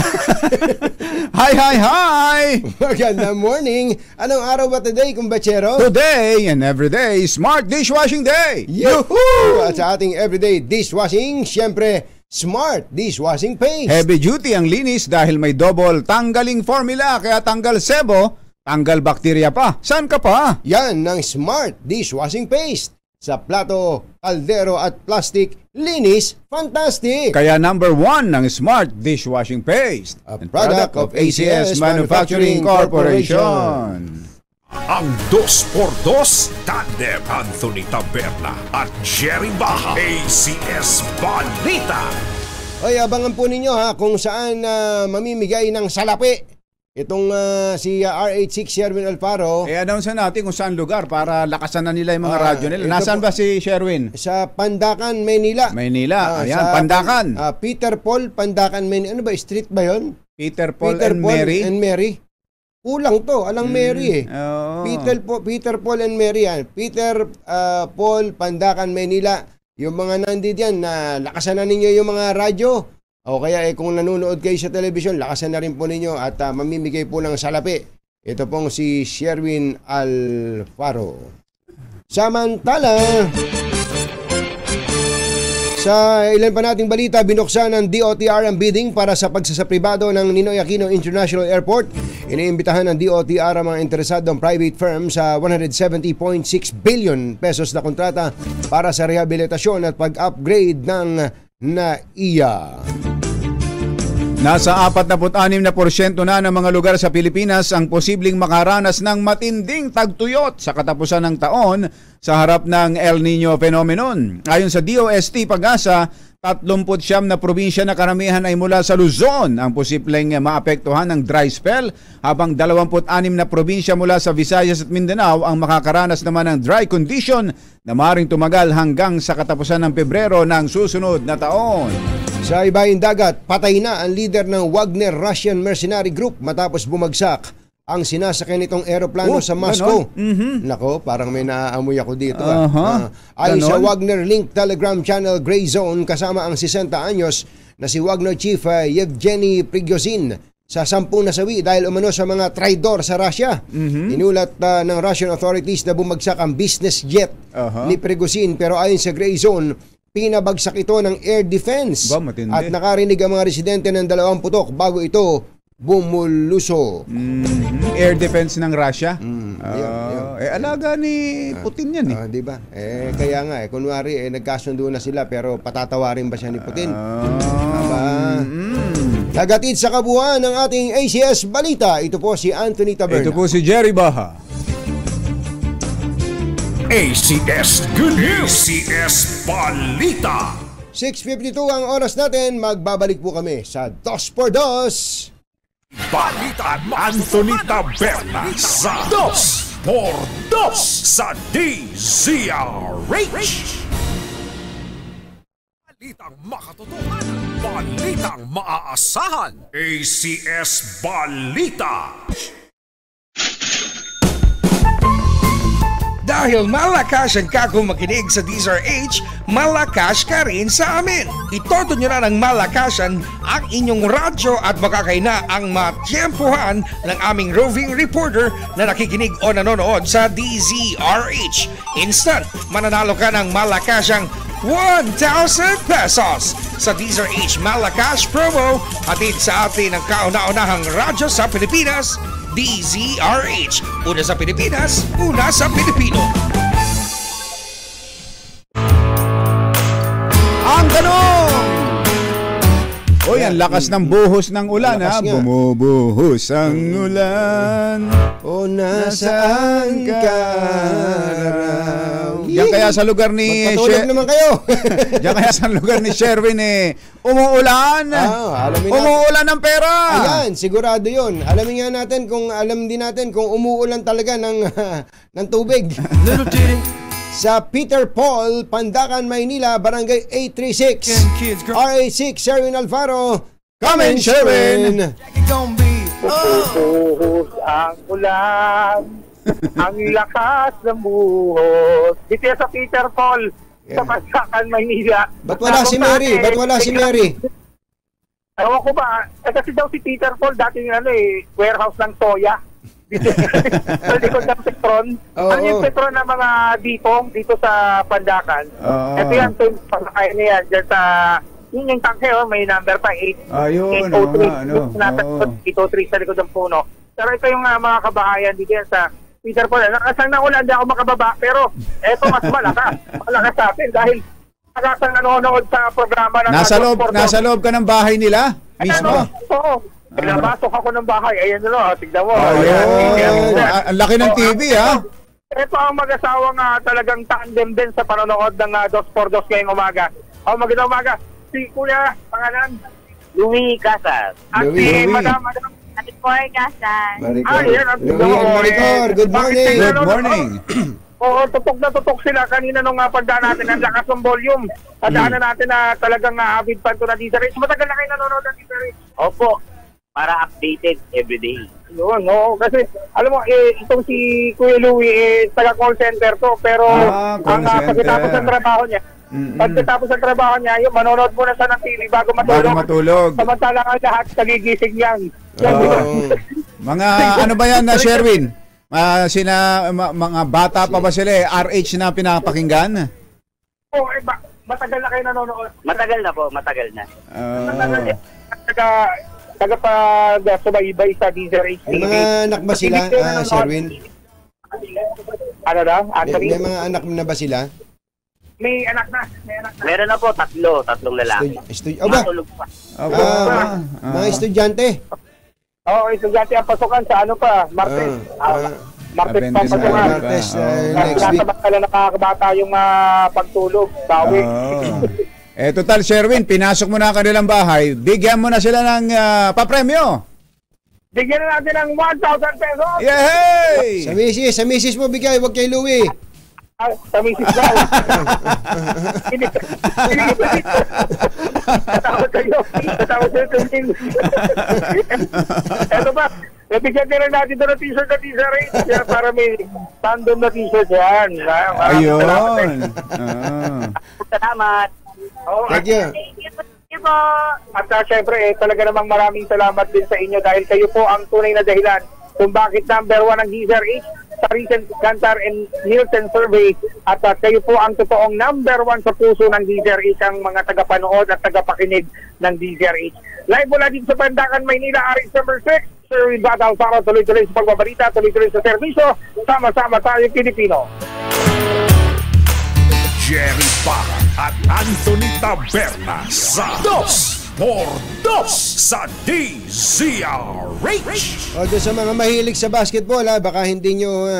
Hi! Magandang morning. Anong araw ba today, kumbachero? Today and everyday, Smart Dishwashing Day! Yuhuu! At sa ating everyday dishwashing, syempre, Smart Dishwashing Paste. Heavy duty ang linis dahil may double tanggaling formula, kaya tanggal sebo, tanggal bakterya pa. Saan ka pa? Yan ng Smart Dishwashing Paste. Sa plato, kaldero at plastic, linis, fantastic! Kaya number 1 ng Smart Dishwashing Paste. A product of ACS Manufacturing Corporation. Ang 2x2 tandem Anthony Taberna at Jerry Baha. ACS Balita. Ay, abangan po ninyo kung saan mamimigay ng salapi. Itong si RH6 Sherwin Alfaro. Announce natin kung saan lugar para lakasan na nila yung mga radyo nila. Nasaan ba si Sherwin? Sa Pandakan, Maynila. Ayan, Pandakan. Peter Paul, Pandakan, Maynila. Ano ba, street ba yun? Peter Paul and Mary. Kulang to, alang Mary Peter Paul and Mary yan. Peter Paul, Pandakan, Maynila. Yung mga nandito yan, lakasan na ninyo yung mga radyo. O kaya kung nanonood kayo sa telebisyon, lakasan na rin po ninyo at mamimigay po ng salapi. Ito pong si Sherwin Alfaro. Samantala, sa ilan pa nating balita, binuksan ng DOTR ang bidding para sa pagsasapribado ng Ninoy Aquino International Airport. Iniimbitahan ng DOTR ang mga interesadong private firm sa 170.6 billion pesos na kontrata para sa rehabilitasyon at pag-upgrade ng NAIA. Nasa 46% na ng mga lugar sa Pilipinas ang posibleng makaranas ng matinding tagtuyot sa katapusan ng taon sa harap ng El Nino phenomenon. Ayon sa DOST Pag-asa, 39 na probinsya na karamihan ay mula sa Luzon ang posibleng maapektuhan ng dry spell, habang 26 na probinsya mula sa Visayas at Mindanao ang makakaranas naman ng dry condition na maaaring tumagal hanggang sa katapusan ng Pebrero ng susunod na taon. Sa ibaing dagat, patay na ang leader ng Wagner Russian Mercenary Group matapos bumagsak ang sinasakyan nitong eroplano sa Moscow. Nako, parang may naaamoy ako dito. Ayon sa Wagner Link Telegram Channel Gray Zone, kasama ang 60 anyos na si Wagner Chief Yevgeny Prigozhin sa 10 nasawi dahil umano sa mga traidor sa Russia. Inulat ng Russian authorities na bumagsak ang business jet ni Prigozhin, pero ayon sa Gray Zone, pinabagsak ito ng air defense at nakarinig ang mga residente ng 2 putok bago ito bumuluso. Air defense ng Russia? Alaga ni Putin yan di ba? Kaya nga kunwari nagkasundo na sila, pero patatawarin ba siya ni Putin? Tagatid sa kabuuan ng ating ACS Balita, ito po si Anthony Taberna. Ito po si Jerry Baha. ACS Good News. ACS Balita. 6:52 ang oras natin. Magbabalik po kami sa 2x2 Balita Anthony Taberna sa 2x2 sa DZRH. Balitang makatotohanan, balitang maaasahan. ACS Balita. Dahil malakas ang kako makinig sa DZRH, malakas ka rin sa amin. Itodo nyo na ng malakasan ang inyong radyo at makakaina ang matyempohan ng aming roving reporter na nakikinig o nanonood sa DZRH. Instant, mananalo ka ng malakasang 1,000 pesos sa DZRH Malakas promo, hatid sa atin ang kauna-unahang radyo sa Pilipinas, DZRH. Una sa Pilipinas, una sa Pilipino. Ang tanong! Uy, ang lakas ng buhos ng ulan, ha? Bumubuhos ang ulan. O nasaan ka? Diyan kaya sa lugar ni... Magpatulog naman kayo. Diyan kaya sa lugar ni Sherwin, umuulan. Umuulan ng pera. Ayan, sigurado yun. Alamin nga natin alam din natin kung umuulan talaga ng tubig. Sa Peter Paul, Pandacan, Maynila, Barangay 836. RA6, Sherwin Alfaro. Come in, Sherwin! Buhos ang ulan, ang lakas ng buhos. Dito sa Peter Paul, sa Pandacan, Maynila. Ba't wala si Mary? Ba't wala si Mary? Ewan ko ba, kasi daw si Peter Paul dating warehouse ng soya. Sa likod ng Petron. Ano yung Petron ng mga dito sa Pandacan? Ito yan, pasakay niya dyan sa yun yung tangke, may number pa 803. 803 sa likod ng puno. Pero ito yung mga kabahayan dito yan sa Peter Paul. Nakasang na ulan, hindi ako makababa. Pero eto mas malakas. Malakas sa atin dahil nakasang nanonood sa programa ng Nasa loob ka ng bahay nila mismo? Oo. Pinapasok ako ng bahay. Ayan tignan mo. Ang laki ng TV, ha? Ito ang mag-asawang talagang tandem din sa panonood ng 2x2 ngayong umaga. Magandang umaga. Si Kuya, pangalan? Louie Casas. At si Madam Maricor Casas. Maricor, good morning. Good morning. Oo, tutok sila kanina nung pagdaan natin. Ang lakas ng volume. Tandaan natin na talagang avid fan to na DZRH. Matagal na kayo nanonood ng DZRH. Opo. Para updated everyday. Yun, no? Kasi, alam mo, itong si Kuya Louie, taga-call center to, pero ang pagkatapos ng trabaho niya, yun, manonood muna siya ng TV bago matulog. Samantalang ang lahat, nagigising yan. Mga, ano ba yan na Sherwin? Mga bata pa ba sila RH na pinapakinggan? Oo, matagal na kayo nanonood. Matagal na po, matagal na. Tagapag-subaybay sa DZRH. May mga anak ba sila, Sherwin? Ano daw? May mga anak na ba sila? May anak na. Meron na po, tatlong lalaki. Matulog pa. Mga estudyante? Oo, estudyante ang pasukan sa Martes. Martes pa pasukan. Martes, next week. Nasa nakakabata yung pagtulog. Bawi. Total, Sherwin, pinasok mo na kanilang bahay. Bigyan mo na sila ng papremyo. Bigyan na natin ng 1,000 pesos. Yay! Sa misis mo bigay, wag kay Louie. Sa misis daw. Katawad kayo. Eto ba? Bigyan din natin doon ng t-shirt na t-shirt para may tandem na t-shirt yan. Ayun. Salamat. Thank you. At syempre, talaga namang maraming salamat din sa inyo dahil kayo po ang tunay na dahilan kung bakit number 1 ang DZRH sa recent Kantar and Nielsen survey at kayo po ang totoong number 1 sa puso ng DZRH ang mga tagapanood at tagapakinig ng DZRH. Live mula dito sa Pandacan, Maynila, RH number 6. Sherwin Batal para tuloy-tuloy sa pagbabalita, tuloy-tuloy sa serbisyo. Sama-sama tayo Pilipino. Jerry Baha at Anthony Taberna sa 2x2 sa DZRH. O doon sa mga mahilig sa basketball, baka hindi nyo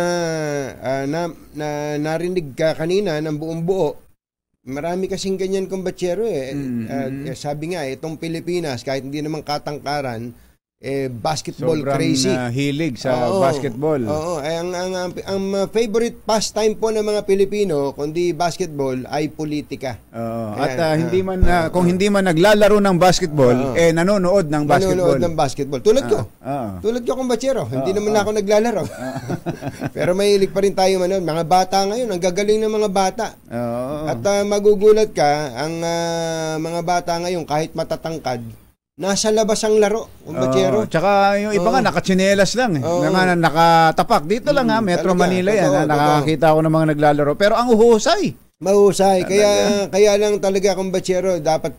narinig ka kanina ng buong buo. Marami kasing ganyan kumbatsero Sabi nga, itong Pilipinas, kahit hindi naman katangkaran, basketball sobrang crazy. Hilig sa basketball. Oo, ang favorite pastime po ng mga Pilipino kundi basketball ay politika. At kung hindi man naglalaro ng basketball, nanonood ng basketball. Nanonood ng basketball. Tulad ko. Tulad ko kumbatsero. Hindi naman ako naglalaro. Pero mahilig pa rin tayo manood. Mga bata ngayon, ang gagaling ng mga bata. At magugulat ka, ang mga bata ngayon kahit matatangkad, nasa labas ang laro, kumbatsero. Tsaka yung iba nga nakatsinelas lang. Mga nakatapak. Dito lang Metro talaga, Manila yan. Nakakita ako ng mga naglalaro. Pero ang uhusay. Mahusay. Kaya lang talaga, kumbatsero, dapat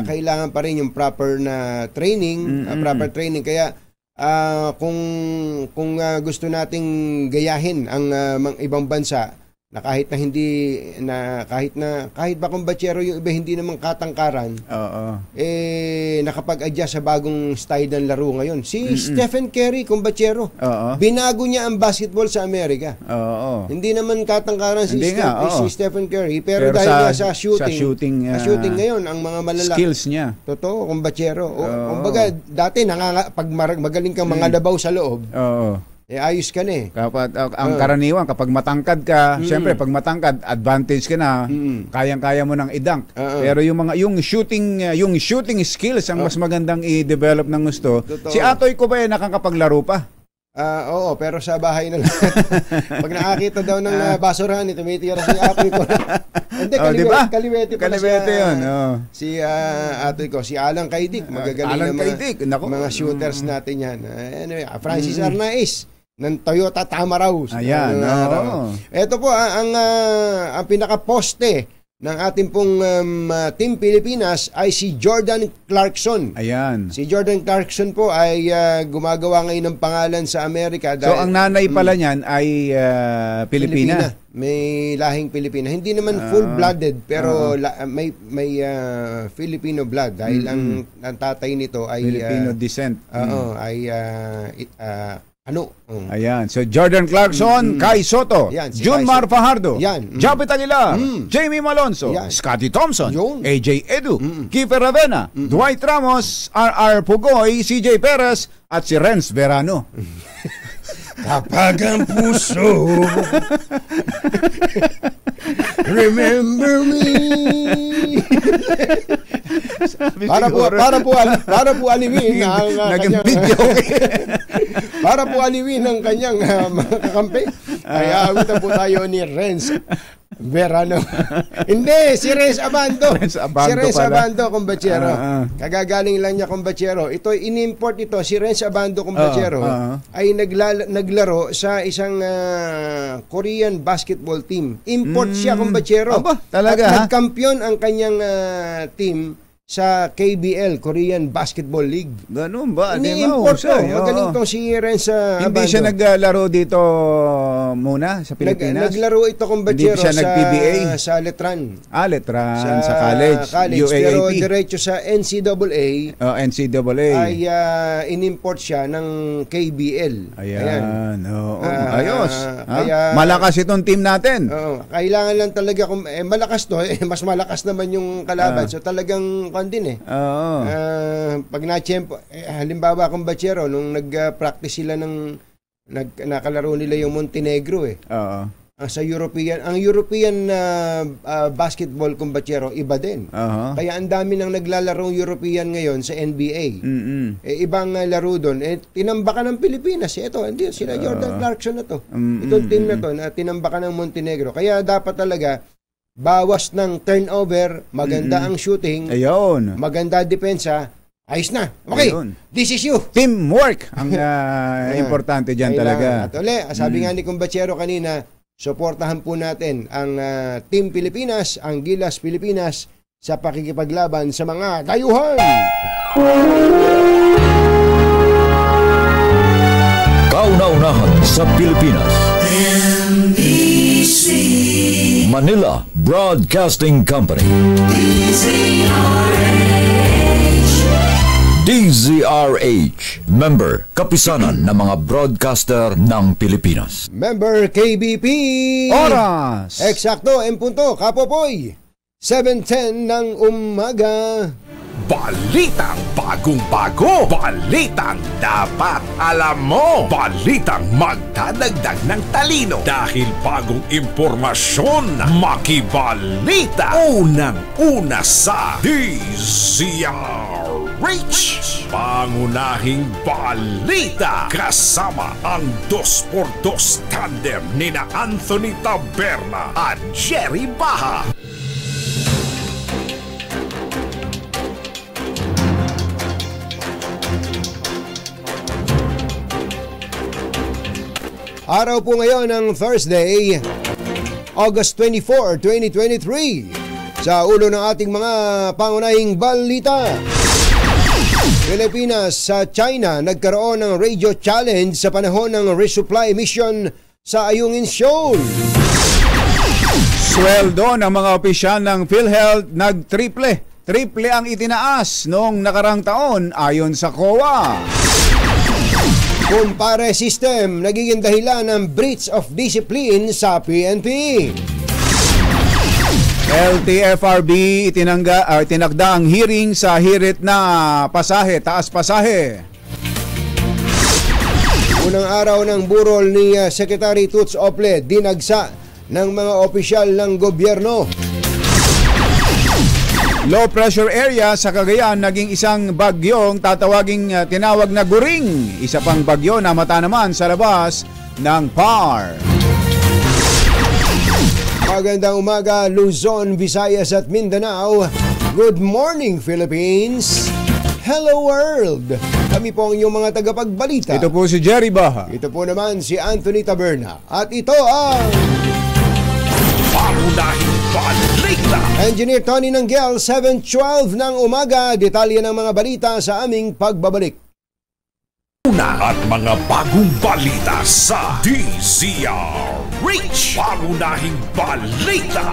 kailangan pa rin yung proper na training. Proper training. Kaya kung gusto nating gayahin ang ibang bansa, na kahit ba kumbatsero yung iba hindi naman katangkaran, nakapag-adjust sa bagong style ng laro ngayon. Si Stephen Curry, kumbatsero, binago niya ang basketball sa Amerika. Hindi naman katangkaran si Stephen Curry, pero dahil sa shooting ngayon, ang mga malalaki skills niya. Totoo, kumbatsero. Kumbaga, dati pag magaling kang mga labaw sa loob, ayos ka na Kapag, ang karaniwan, kapag matangkad ka, siyempre, pag matangkad, advantage ka na, kayang-kaya mo nang i-dunk. Pero yung shooting skills ang mas magandang i-develop ng gusto. Totoo. Si Atoy ko ba nakakapaglaro pa? Oo, pero sa bahay na lang. Pag nakakita daw ng basurahan, tumitira si Atoy ko. Hindi, kaliwete yun. Si Atoy ko, si Alan Kaidik, magagaling na mga shooters natin yan. Anyway, Francis Arnaiz ng Toyota Tamaraw. Ayan. Ito po, ang pinaka-poste ng ating pong Team Pilipinas ay si Jordan Clarkson. Ayan. Si Jordan Clarkson po ay gumagawa ngayon ng pangalan sa Amerika. So, ang nanay pala niyan ay Pilipina. May lahing Pilipina. Hindi naman full-blooded, pero may Filipino blood. Dahil ang tatay nito ay Filipino descent. Ayan. So, Jordan Clarkson, Kai Soto, Junmar Fajardo, Japet Aguilar, Jamie Malonzo, Scotty Thompson, AJ Edu, Kiefer Ravena, Dwight Ramos, RR Pugoy, CJ Perez, at si Renz Verano. Kapag ang puso remember me. Para po aliwin ang para po aliwin ang kanyang mga kakampi. Kaya awitan po tayo ni Renz Verano. Hindi, si Renz Abando. Si Renz Abando, kumbatsero. Kagagaling lang niya, kumbatsero. Ito, in-import ito, si Renz Abando, kumbatsero, ay naglaro sa isang Korean basketball team. Import siya, kumbatsero. Talaga? At nagkampiyon ang kanyang team sa KBL, Korean Basketball League. Ganun ba? Ini-import to. Magaling tong si Renz Abando. Hindi siya naglaro dito muna sa Pilipinas? Naglaro ito kumbatsero sa Letran. Letran sa college. UAAP. Pero diretso sa NCAA. NCAA. Ay in-import siya ng KBL. Ayan. Ayos. Malakas itong team natin. Kailangan lang talaga, malakas to. Mas malakas naman yung kalaban. So talagang din pag na-champ, halimbawa kumbatsero, nung nag-practice sila nakalaro nila yung Montenegro sa European, ang European basketball kumbatsero iba din. Kaya ang dami nang naglalaro European ngayon sa NBA. Ibang laro doon. Tinambakan ng Pilipinas. Ito, hindi sila Jordan Clarkson na to. Itong team na to, tinambakan ng Montenegro. Kaya dapat talaga bawas ng turnover, maganda ang shooting, maganda depensa, ayos na. Okay, this is you. Teamwork ang importante dyan talaga. At uli, sabi nga ni kumbatsero kanina, suportahan po natin ang Team Pilipinas, ang Gilas Pilipinas sa pakikipaglaban sa mga dayuhan. Kauna-unahan sa Pilipinas. NBC Manila Broadcasting Company. DZRH. Member, kapisanan ng mga broadcaster ng Pilipinas. Member KBP. Oras. Eksakto, en punto, Kapopoy. 7:10 ng umaga. Balitang bagong-bago, balitang dapat alam mo, balitang magdadagdag ng talino dahil bagong impormasyon, makibalita, unang-una sa DZRH. Pangunahing balita kasama ang 2x2 tandem nina Anthony Taberna at Jerry Baha. Araw po ngayon ng Thursday, August 24, 2023. Sa ulo ng ating mga pangunahing balita, Pilipinas sa China nagkaroon ng radio challenge sa panahon ng resupply mission sa Ayungin Shoal. Sweldo ng mga opisyal ng PhilHealth nag-triple. Triple ang itinaas noong nakarang taon ayon sa COA. Kumpare system nagiging dahilan ng breach of discipline sa PNP. LTFRB itinagda ang hearing sa hirit na pasahe, taas pasahe. Unang araw ng burol ni Secretary Toots Ople, dinagsa ng mga opisyal ng gobyerno. Low pressure area sa Cagayan naging isang bagyong tinawag na Guring. Isa pang bagyo na mata naman sa labas ng PAR. Magandang umaga, Luzon, Visayas at Mindanao. Good morning, Philippines. Hello world. Kami po ang inyong mga tagapagbalita. Ito po si Jerry Baha. Ito po naman si Anthony Taberna. At ito ang Pangunahing balita. Engineer Tony Nanggel, 7:12 ng umaga. Detalye ng mga balita sa aming pagbabalik. At mga bagong balita sa DZRH. Pangunahing balita.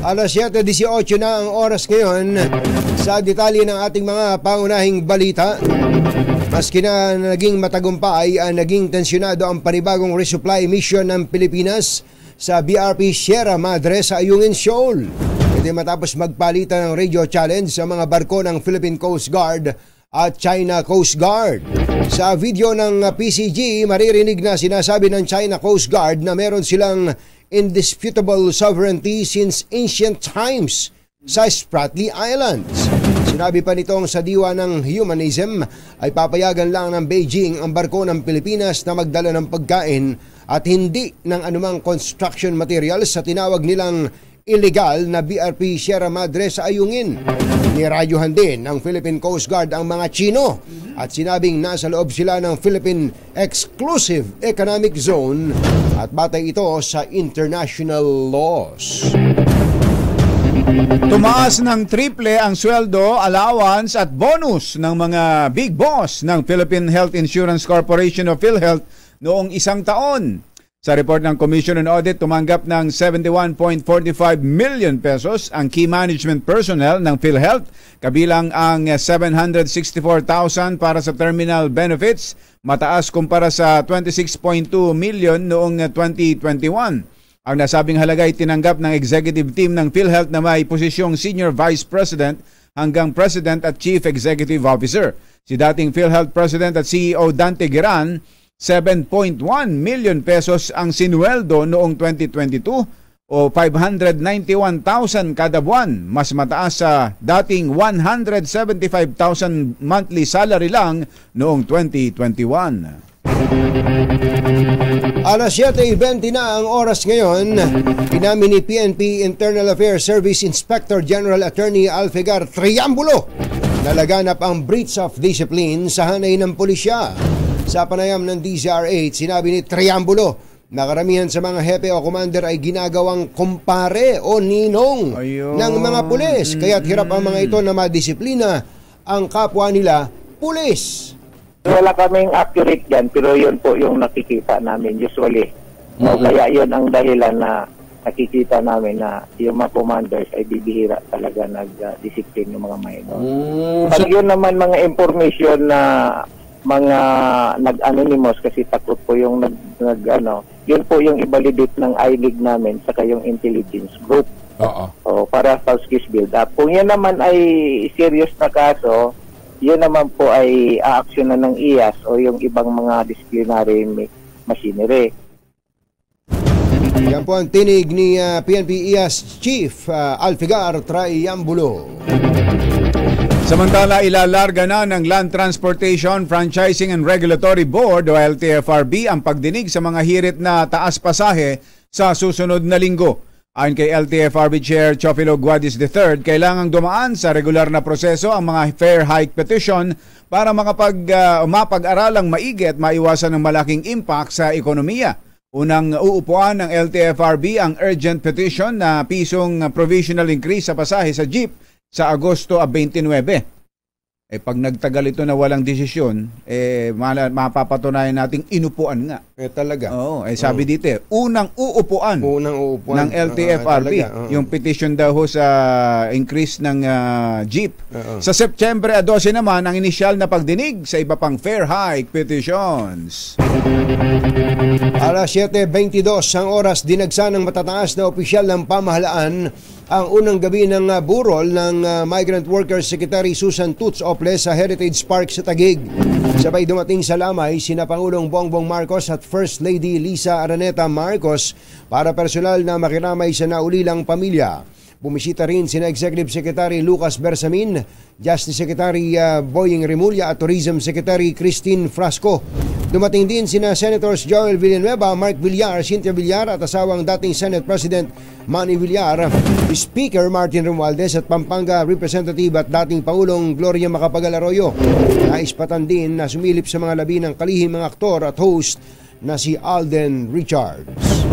Alas 7:18 na ang oras ngayon. Sa detalye ng ating mga pangunahing balita, maski na naging matagumpay, naging tensyonado ang panibagong resupply mission ng Pilipinas sa BRP Sierra Madre sa Ayungin Shoal. Ito matapos magpalitan ng radio challenge sa mga barko ng Philippine Coast Guard at China Coast Guard. Sa video ng PCG, maririnig na sinasabi ng China Coast Guard na meron silang indisputable sovereignty since ancient times sa Spratly Islands. Sinabi pa nitong sa diwa ng humanism ay papayagan lang ng Beijing ang barko ng Pilipinas na magdala ng pagkain at hindi ng anumang construction materials sa tinawag nilang illegal na BRP Sierra Madre sa Ayungin. Niradyuhan din ng Philippine Coast Guard ang mga Chino at sinabing nasa loob sila ng Philippine Exclusive Economic Zone at batay ito sa international laws. Tumaas ng triple ang sweldo, allowance at bonus ng mga big boss ng Philippine Health Insurance Corporation o PhilHealth noong isang taon. Sa report ng Commission on Audit, tumanggap ng 71.45 million pesos ang key management personnel ng PhilHealth, kabilang ang 764,000 para sa terminal benefits, mataas kumpara sa 26.2 million noong 2021. Ang nasabing halaga ay tinanggap ng executive team ng PhilHealth na may posisyong Senior Vice President hanggang President at Chief Executive Officer. Si dating PhilHealth President at CEO Dante Giran, 7.1 million pesos ang sinuweldo noong 2022 o 591,000 kada buwan, mas mataas sa dating 175,000 monthly salary lang noong 2021. Alas 7:20 na ang oras ngayon. Inamin ni PNP Internal Affairs Service Inspector General Attorney Alfigar Triambulo na laganap ang breach of discipline sa hanay ng pulisya. Sa panayam ng DZRH, sinabi ni Triambulo na karamihan sa mga hepe o commander ay ginagawang kumpare o ninong ng mga pulis. Kaya't hirap ang mga ito na madisiplina ang kapwa nila pulis. Wala kaming accurate dyan, pero yun po yung nakikita namin usually. So, kaya yun ang dahilan na nakikita namin na yung mga commanders ay bibihira talaga nag-discipline yung mga minor. Pag yun naman mga information na mga nag-anonymous kasi takot po yung yun po yung i-validate ng I-League namin saka yung intelligence group. Para spouse case build-up. Kung yan naman ay serious na kaso, yun naman po ay aaksyonan ng IAS o yung ibang mga disciplinary machinery. Yan po ang tinig ni PNP IAS Chief Alfigar Traiambulo. Samantala, ilalarga na ng Land Transportation, Franchising and Regulatory Board o LTFRB ang pagdinig sa mga hirit na taas pasahe sa susunod na linggo. Ayon kay LTFRB Chair Chofilo Guadis III, kailangang dumaan sa regular na proseso ang mga fare hike petition para mapag-aralang maigi at maiwasan ng malaking impact sa ekonomiya. Unang uupuan ng LTFRB ang urgent petition na pisong provisional increase sa pasahe sa jeep sa Agosto 29. Pag nagtagal ito na walang desisyon, mapapatunayan nating inupuan nga. Talaga. Oo, sabi dito, unang uupuan ng LTFRB. Yung petition daw sa increase ng jeep. Sa September 12 naman, ang inisyal na pagdinig sa iba pang fare hike petitions. Alas 7:22 ang oras, dinagsa ng matataas na opisyal ng pamahalaan ang unang gabi ng burol ng Migrant Workers Secretary Susan Toots Ople sa Heritage Park sa Taguig. Sabay dumating sa lamay sina Pangulong Bongbong Marcos at First Lady Lisa Araneta Marcos para personal na makiramay sa naulilang pamilya. Bumisita rin sina Executive Secretary Lucas Bersamin, Justice Secretary Boying Remulla at Tourism Secretary Christine Frasco. Dumating din sina Senators Joel Villanueva, Mark Villar, Cynthia Villar at asawang dating Senate President Manny Villar, Speaker Martin Romualdez at Pampanga Representative at dating Pangulong Gloria Macapagal Arroyo. Naispatan din na sumilip sa mga labi ng kalihim mga aktor at host na si Alden Richards.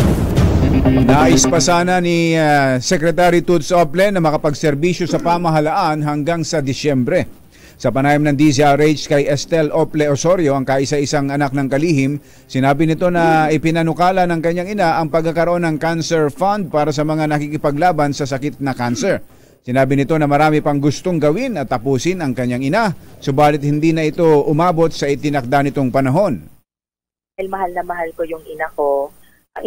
Nais pa sana ni Secretary Toots Ople na makapagserbisyo sa pamahalaan hanggang sa Disyembre. Sa panayam ng DZRH kay Estel Ople Osorio, ang kaisa-isang anak ng kalihim, sinabi nito na ipinanukala ng kanyang ina ang pagkakaroon ng cancer fund para sa mga nakikipaglaban sa sakit na cancer. Sinabi nito na marami pang gustong gawin at tapusin ang kanyang ina, subalit hindi na ito umabot sa itinakda nitong panahon. Mahal na mahal ko yung ina ko.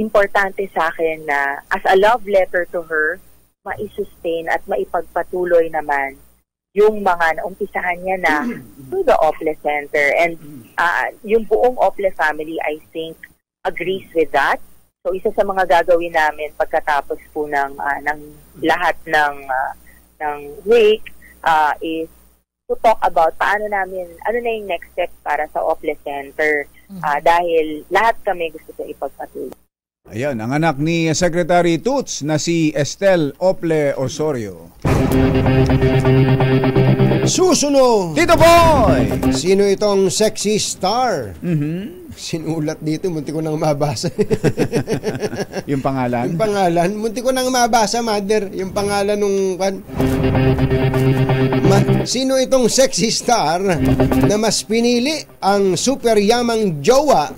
Importante sa akin na as a love letter to her, maisustain at maipagpatuloy naman yung mga naumpisahan niya na to the Ople Center. And yung buong Ople family, I think, agrees with that. So isa sa mga gagawin namin pagkatapos po ng lahat ng week is to talk about paano namin, ano na yung next step para sa Ople Center. Dahil lahat kami gusto sa ipagpatuloy. Ayan, ang anak ni Secretary Toots na si Estel Ople Osorio. Susunod! Tito Boy! Sino itong sexy star? Sinulat dito, munti ko nang mabasa. Yung pangalan? Yung pangalan, munti ko nang mabasa, mother. Yung pangalan nung... Sino itong sexy star na mas pinili ang super yamang jowa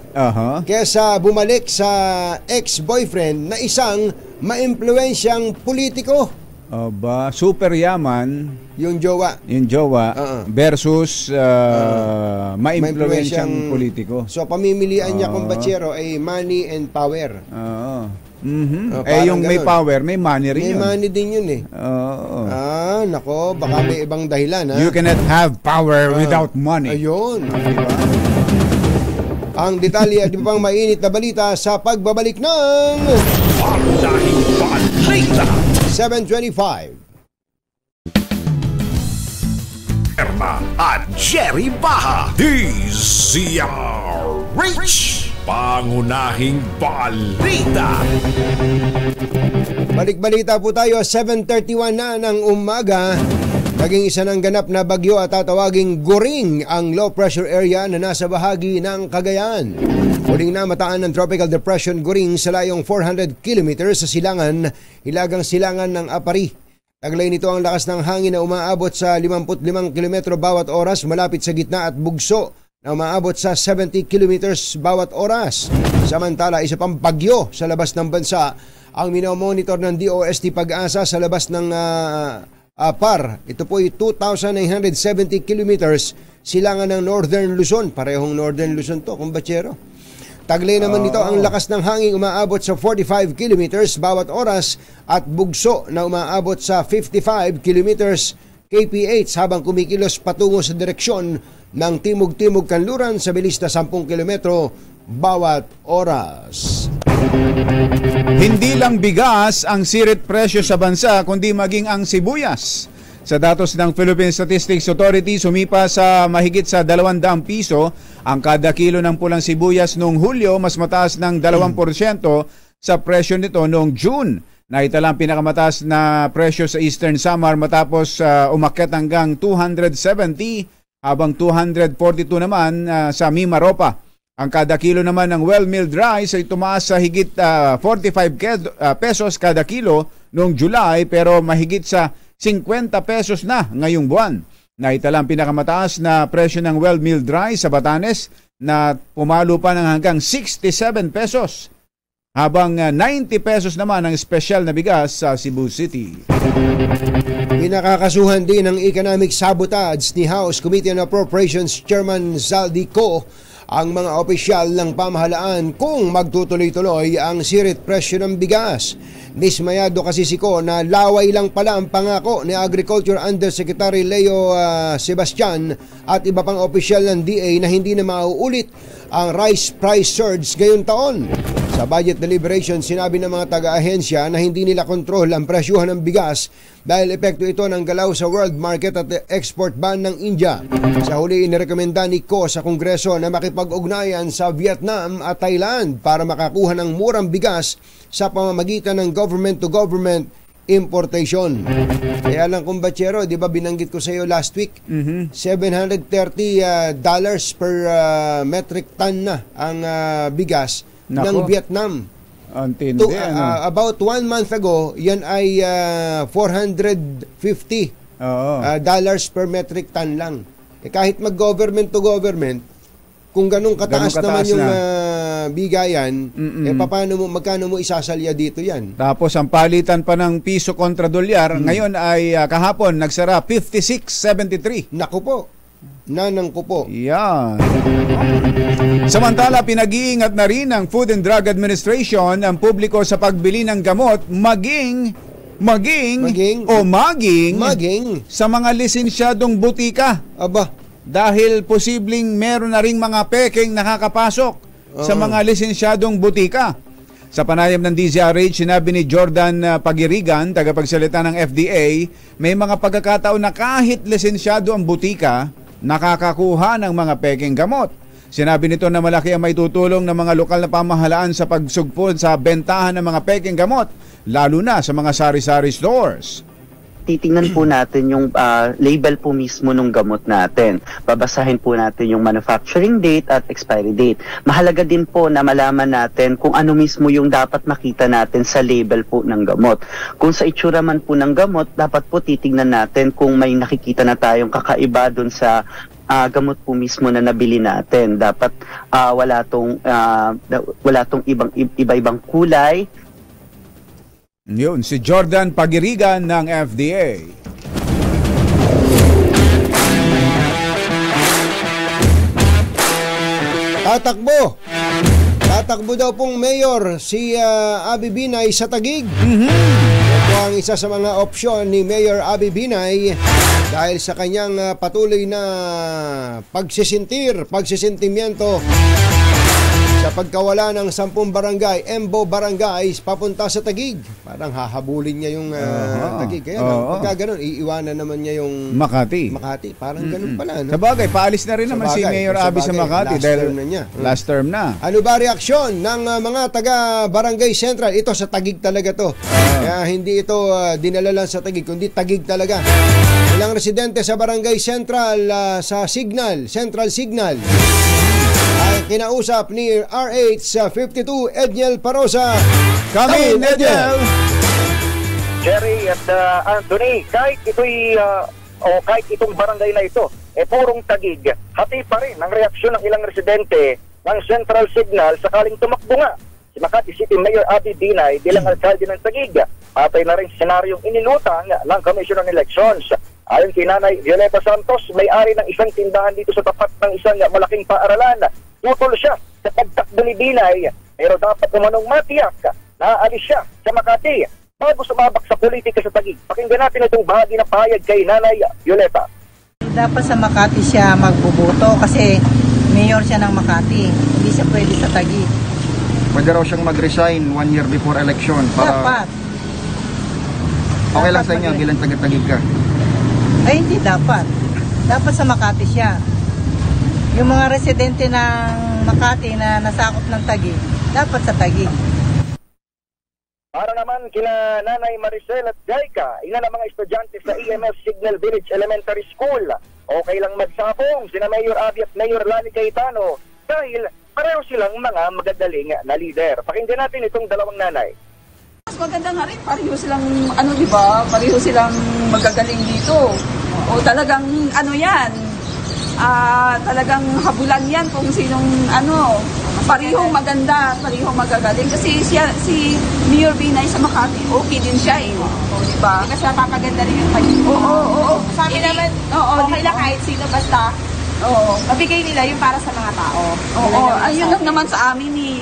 kesa bumalik sa ex-boyfriend na isang maimpluwensyang politiko? Super yaman yung jowa versus maimpluwensyang politiko. So pamimilian niya kung batsero ay money and power. Yung may power, may money rin may yun. May money din yun eh. Nako, baka may ibang dahilan. You cannot have power without money. Ayun. Diba? Ang detalye at ibang mainit na balita sa pagbabalik ng Pandaing Balita 7:25. Erma at Jerry Baha, DZRH, pangunahing balita. Balik-balita po tayo, 7:31 na ng umaga. Naging isa ng ganap na bagyo at tatawaging Goring ang low pressure area na nasa bahagi ng Cagayan. Muling namataan ng Tropical Depression Goring sa layong 400 kilometers sa hilagang silangan ng Apari. Taglay nito ang lakas ng hangin na umaabot sa 55 kilometro bawat oras malapit sa gitna at bugso na umaabot sa 70 kilometers bawat oras. Samantala, isa pang bagyo sa labas ng bansa ang minomonitor ng DOST Pag-asa sa labas ng Par. Ito po ay 2,970 kilometers silangan ng Northern Luzon. Parehong Northern Luzon to, kumbatsero. Taglay naman nito ang lakas ng hangin umaabot sa 45 kilometers bawat oras at bugso na umaabot sa 55 kilometers kph habang kumikilos patungo sa direksyon ng timog-timog kanluran sa bilis na 10 kilometro bawat oras. Hindi lang bigas ang sirit presyo sa bansa kundi maging ang sibuyas. Sa datos ng Philippine Statistics Authority, sumipa sa mahigit sa 200 piso ang kada kilo ng pulang sibuyas noong Hulyo, mas mataas ng 2% sa presyo nito noong June. Naitala ang pinakamataas na presyo sa Eastern Samar matapos umakyat hanggang 270 habang 242 naman sa Mimaropa. Ang kada kilo naman ng well-milled rice ay tumaas sa higit 45 pesos kada kilo noong July pero mahigit sa 50 pesos na ngayong buwan. Naitala ang pinakamataas na presyo ng well-milled rice sa Batanes na pumalo pa ng hanggang 67 pesos. Habang 90 pesos naman ang espesyal na bigas sa Cebu City. Pinakakasuhan din ng economic sabotage ni House Committee on Appropriations Chairman Zaldico ang mga opisyal ng pamahalaan kung magtutuloy-tuloy ang sirit presyo ng bigas. Dismayado kasi siko na laway lang pala ang pangako ni Agriculture Undersecretary Leo Sebastian at iba pang opisyal ng DA na hindi na mauulit ang rice price surge ngayong taon. Sa budget deliberation, sinabi ng mga taga-ahensya na hindi nila kontrol ang presyuhan ng bigas dahil epekto ito ng galaw sa world market at export ban ng India. Sa huli, inirekomenda ni Ko sa Kongreso na makipag-ugnayan sa Vietnam at Thailand para makakuha ng murang bigas sa pamamagitan ng government-to-government importation. Kaya lang kumbatsero, di ba binanggit ko sa iyo last week, $730 per metric ton na ang bigas ng Vietnam. Antindi, about 1 month ago, yan ay $450 per metric ton lang. Kahit mag-government to government, kung ganun kataas naman yung bigayan, magkano mo isasalya dito yan? Tapos ang palitan pa ng piso kontra dolyar, ngayon ay kahapon nagsara 56.73. Naku po. Nanang ko po. Yan. Samantala, pinag-iingat na rin ng Food and Drug Administration ang publiko sa pagbili ng gamot maging sa mga lisensyadong butika. Aba. Dahil posibleng meron na ring mga peking nakakapasok sa mga lisensyadong butika. Sa panayam ng DZRH, sinabi ni Jordan Pagirigan, tagapagsalita ng FDA, may mga pagkakataon na kahit lisensyado ang butika, nakakakuha ng mga peking gamot. Sinabi nito na malaki ang may tutulong ng mga lokal na pamahalaan sa pagsugpon sa bentahan ng mga peking gamot, lalo na sa mga sari-sari stores. Titingnan po natin yung label po mismo ng gamot natin. Babasahin po natin yung manufacturing date at expiry date. Mahalaga din po na malaman natin kung ano mismo yung dapat makita natin sa label po ng gamot. Kung sa itsura man po ng gamot, dapat po titingnan natin kung may nakikita na tayong kakaiba dun sa gamot po mismo na nabili natin. Dapat wala tong iba-ibang kulay. Yun, si Jordan Pagirigan ng FDA. Tatakbo daw pong mayor si Abby Binay sa Taguig. Ito ang isa sa mga opsyon ni Mayor Abby Binay dahil sa kanyang patuloy na pagsisintimiento sa pagkawala ng 10 barangay, Embo Barangays, papunta sa Taguig. Parang hahabulin niya yung Taguig. Kaya pagka ganun, iiwanan naman niya yung Makati. Parang ganun pala. No? Sabagay, paalis na rin naman si Mayor Abby sa Makati dahil last term na. Ano ba reaksyon ng mga taga-Barangay Central? Ito sa Taguig talaga to. Kaya hindi ito dinala lang sa Taguig, kundi Taguig talaga. Ilang residente sa Barangay Central sa Central Signal ay kinausap ni RH52 Edniel Parosa. Kami, Edniel! Jerry at Anthony, kahit itong barangay na ito, purong Taguig, hati pa rin ang reaksyon ng ilang residente ng Central Signal sakaling tumakbo nga si Makati City Mayor Abby Binay bilang alkalde ng Taguig. Patay na rin senaryong inilutang ng Commission on Elections. Ayon kay Nanay Violeta Santos, may-ari ng isang tindahan dito sa tapat ng isang malaking paaralan. Tutol siya sa pagtakbo ni Binay, pero dapat umanong matiyak na aalis siya sa Makati bago sumabak sa politika sa Taguig. Pakinggan natin itong bahagi ng pahayag kay Nanay Violeta. Dapat sa Makati siya magbuboto kasi mayor siya ng Makati. Hindi siya pwede sa Taguig. Pwede raw siyang mag-resign 1 year before election para... Dapat. Okay lang sa inyo bilang taga-Taguig ka? Ay, hindi dapat. Dapat sa Makati siya. Yung mga residente ng Makati na nasakop ng Taguig, dapat sa Taguig. Para naman kina Nanay Maricel at Jaika, ina ng mga estudyante sa EMS Signal Village Elementary School, okay lang magsabong sina Mayor Abby at Mayor Lani Cayetano dahil pareho silang mga magagaling na leader. Pakinggan natin itong dalawang nanay. Mas maganda nga rin, pareho silang, di ba? Pareho silang magagaling dito. O talagang, yan, talagang habulan yan kung sinong, parehong maganda, parehong magagaling. Kasi si Mayor Binay sa Makati, okay din siya eh. O, di ba? Kasi napakaganda rin yung Taguig. Oo. Sabi naman, okay lang kahit sino, basta, mabigay nila yung para sa mga tao. Ayun lang naman sa amin eh.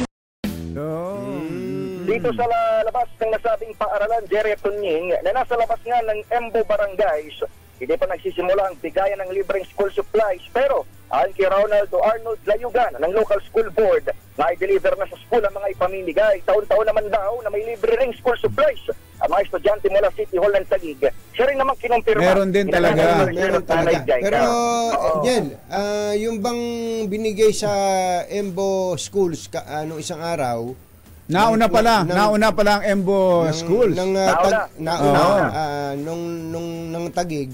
Dito sa labas ng nasabing paaralan, Jerry Tunying, na nasa labas nga ng Embo Barangays, hindi pa nagsisimula ang bigayan ng libreng school supplies. Pero ayon kay Ronaldo Arnold Layugan ng local school board, na i-deliver na sa school ang mga ipamimigay. Taon-taon naman daw na may libre ring school supplies ang mga estudyante mula City Hall ng Taguig. Siya rin naman kinumpirma. Meron din talaga. Meron talaga. Pero, Jen, yung bang binigay sa Embo Schools isang araw, Nauna pa lang Embo Schools. Nung Taguig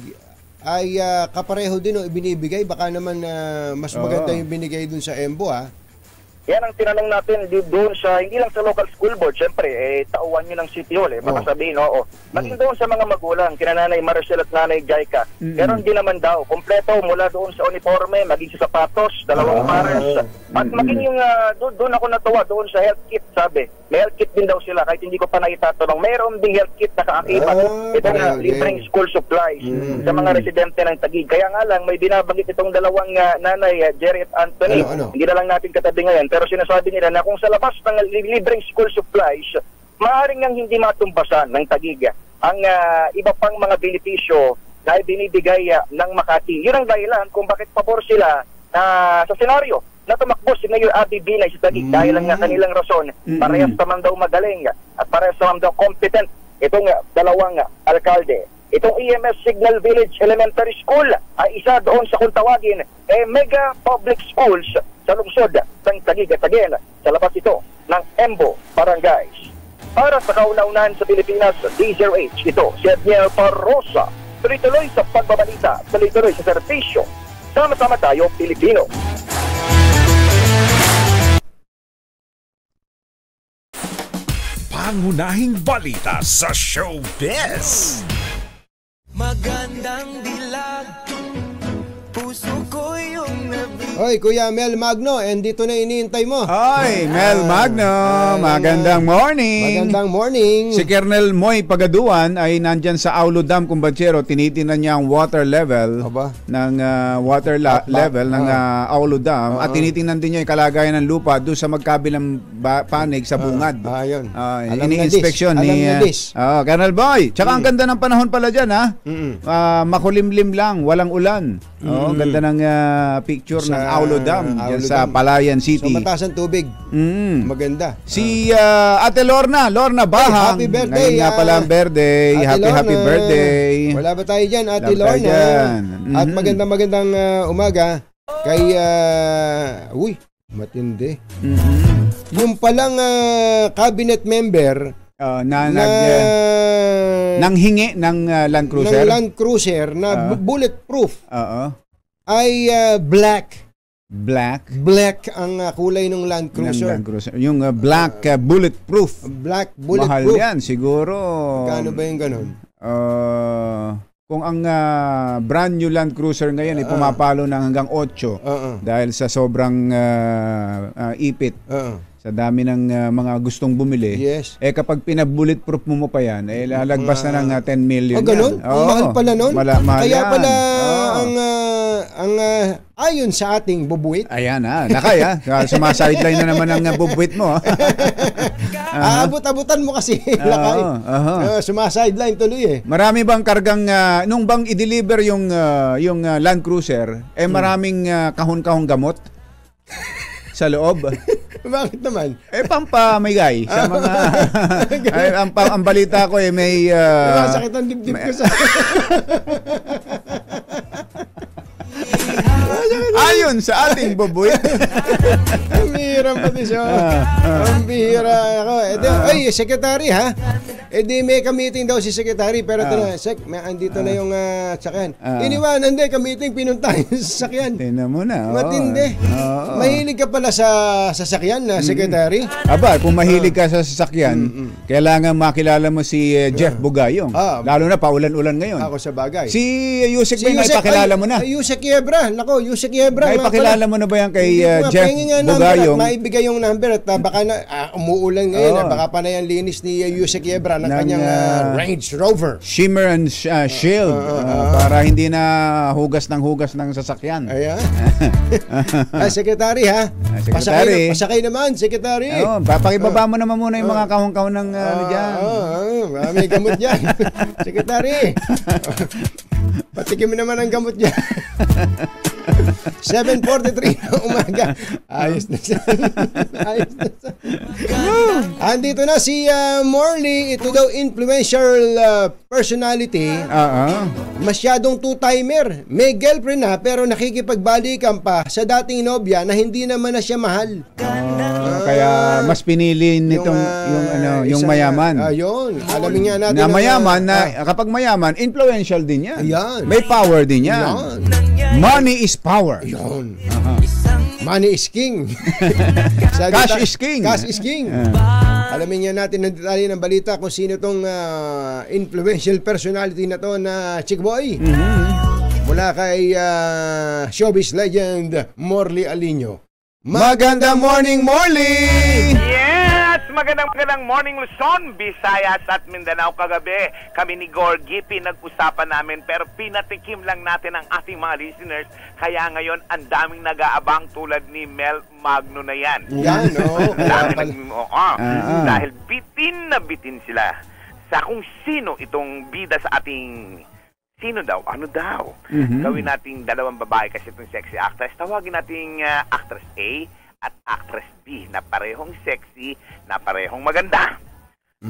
ay kapareho din o ibinibigay. Baka naman mas maganda yung binigay dun sa Embo Yan ang tinanong natin doon sa, hindi lang sa local school board, syempre, tauhan nyo ng City Hall, baka sabihin, maging doon sa mga magulang, kina Nanay Maricel at Nanay Jaika. Pero hindi naman daw, kompleto mula doon sa uniforme, maging sa sapatos, dalawang pares, at maging yung, doon ako natuwa, doon sa health kit, sabi, may health kit din daw sila, kahit hindi ko pa naitatanong, mayroon ding health kit na kaakibat, ito nga, libreng school supplies sa mga residente ng Taguig. Kaya nga lang, may binabanggit itong dalawang nanay, Jerry at Anthony, hindi na lang natin katabi ngayon, pero sinasabi nila na kung sa labas ng libreng school supplies, maaaring nang hindi matumbasan ng Taguig ang iba pang mga benepisyo na binibigay ng Makati. Yun ang dahilan kung bakit pabor sila na sa senaryo na tumakbo si Mayor Abby Binay sa Taguig dahil ang kanilang rason, parehas naman daw magaling at parehas naman daw competent itong dalawang alkalde. Itong EMS Signal Village Elementary School ay isa doon sa kung tawagin mega public schools sa lungsod ng Taguig at again sa labas ito ng Embo Barangays. Para sa kauna-unahan sa Pilipinas, DZRH, ito si Edniel Parrosa. Tuloy-tuloy sa pagbabalita, tuloy-tuloy sa serbisyo. Sama-sama tayo, Pilipino. Pangunahing balita sa showbiz. Magandang dilag, puso ko yung Hoy, Kuya Mel Magno, dito na iniintay mo. Hoy, Mel Magno, magandang morning. Magandang morning. Si Colonel Moy Pagaduan ay nandyan sa Aulo Dam, Kumbatsero. Tinitingnan niya ang water level ng level ng Aulo Dam at tinitingnan din niya yung kalagayan ng lupa doon sa magkabilang panig sa bungad. Ayun. Ini-inspection ni Colonel Boy. Tsaka ang ganda ng panahon pala dyan, makulimlim lang, walang ulan. Ganda ng picture ng Aulo Dam dyan sa Palayan City. So mataas ang tubig. Maganda. Si Ate Lorna Bahang. Happy birthday. Ngayon nga pala ang birthday. Happy birthday. Wala ba tayo dyan, Ate Lorna? At magandang umaga kay matindi. Yung palang cabinet member nanghingi ng Land Cruiser. Ng Land Cruiser na bulletproof. Ay black ang kulay ng Land Cruiser. Yung black bulletproof. Black bulletproof. Mahal yan siguro. Kano ba yung ganun? Kung ang brand new Land Cruiser ngayon ay pumapalo ng hanggang 8 dahil sa sobrang ipit. Sa dami ng mga gustong bumili. Yes. Kapag pinabulletproof mo pa yan, lalagpas na ng 10 million. Ganun? Ang mahal pala nun? Mahal Kaya yan. pala ang ayon sa ating bubuit. Ayan nakay sumasideline na naman ang bubuit mo. Aabot-abutan mo kasi. Lakay. Sumasideline tuloy Marami bang kargang nung bang i-deliver yung Land Cruiser maraming kahon-kahong gamot sa loob? Bakit naman? Pampamigay sa mga ang balita ko may sakit ang dibdib ko sa ayon sa ating bubuit. Ang bihira pati siya. Ang bihira ako. Ay, secretary may ka-meeting daw si secretary pero andito na yung sakyan. Iniwanan din ka-meeting, pinuntahin sa sakyan. Tingnan mo na. Matindi. Mahilig ka pala sa sasakyan na secretary? Aba, kung mahilig ka sa sasakyan, kailangan makilala mo si Jeff Bugayong. Lalo na paulan-ulan ngayon. Ako sa bagay. Si Yusek may pakilala mo na. Yusek Yebra. Nako, Yusek Yebra. May pakilala mo na ba yan kay Jeff Bugayong? Maibigay yung number at baka na umuulan ngayon. Baka pa na yung linis ni Yusek Yebra ng kanyang Range Rover. Shimmer and Shield. Para hindi na hugas ng sasakyan. Ayan. Sekretary Pasakay naman, sekretary. Papakibaba mo naman muna yung mga kahon-kahon ng dyan. May gamot dyan. Sekretary. Patikim naman ang gamot dyan. 7:43 na umaga. Ayos na siya. Andito na si Morley. Ito daw influential personality. Masyadong two-timer. May girlfriend na pero nakikipagbalikan pa sa dating nobya na hindi naman na siya mahal. Kaya mas pinili nitong yung mayaman. Ayun. Alamin nga natin. Na mayaman kapag mayaman, influential din yan. Ayan. May power din yan. Money is power. Yun. Money is king. Cash is king. Cash is king. Alamin niya natin ng detalye ng balita kung sino tong influential personality na to na Chick Boy. Mula kay showbiz legend Morley Alinio. Magandang morning, Morley! Yes! Magandang morning, Luzon, Visayas at Mindanao. Kagabi, kami ni Gorgie, pinag-usapan namin pero pinatikim lang natin ang ating mga listeners. Kaya ngayon, ang daming nag-aabang tulad ni Mel Magno na yan. Yan, dahil bitin na bitin sila sa kung sino itong bida sa ating... Sino daw? Ano daw? Gawin nating dalawang babae kasi itong sexy actress. Tawagin nating actress A at actress B na parehong sexy, na parehong maganda.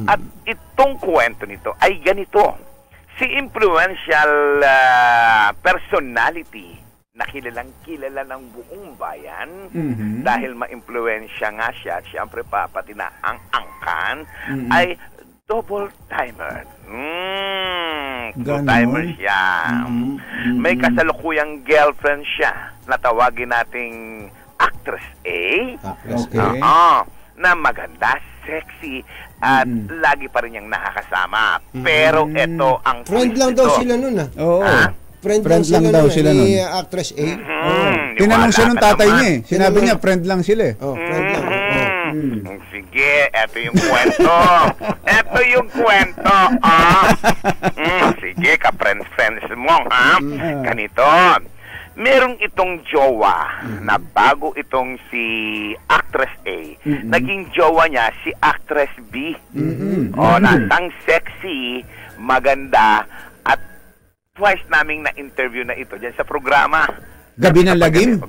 At itong kwento nito ay ganito. Si influential personality na kilala ng buong bayan dahil ma-influensya nga siya, siyempre pati na ang angkan ay double timer. Two-timer siya. May kasalukuyang girlfriend siya na tawagin nating actress A. Na maganda, sexy, at lagi pa rin niyang nakakasama. Pero ito ang friend lang daw sila nun Friend lang daw sila nun. Ni actress A. Tinanong siya ng tatay niya Sinabi niya, friend lang sila friend lang. Sige, eto yung kwento. Sige, ka-friends mo, Ganito. Merong itong jowa na bago itong si actress A, naging jowa niya si actress B. Nasang sexy, maganda, at twice naming na-interview na ito dyan sa programa. Gabi ng Lagim?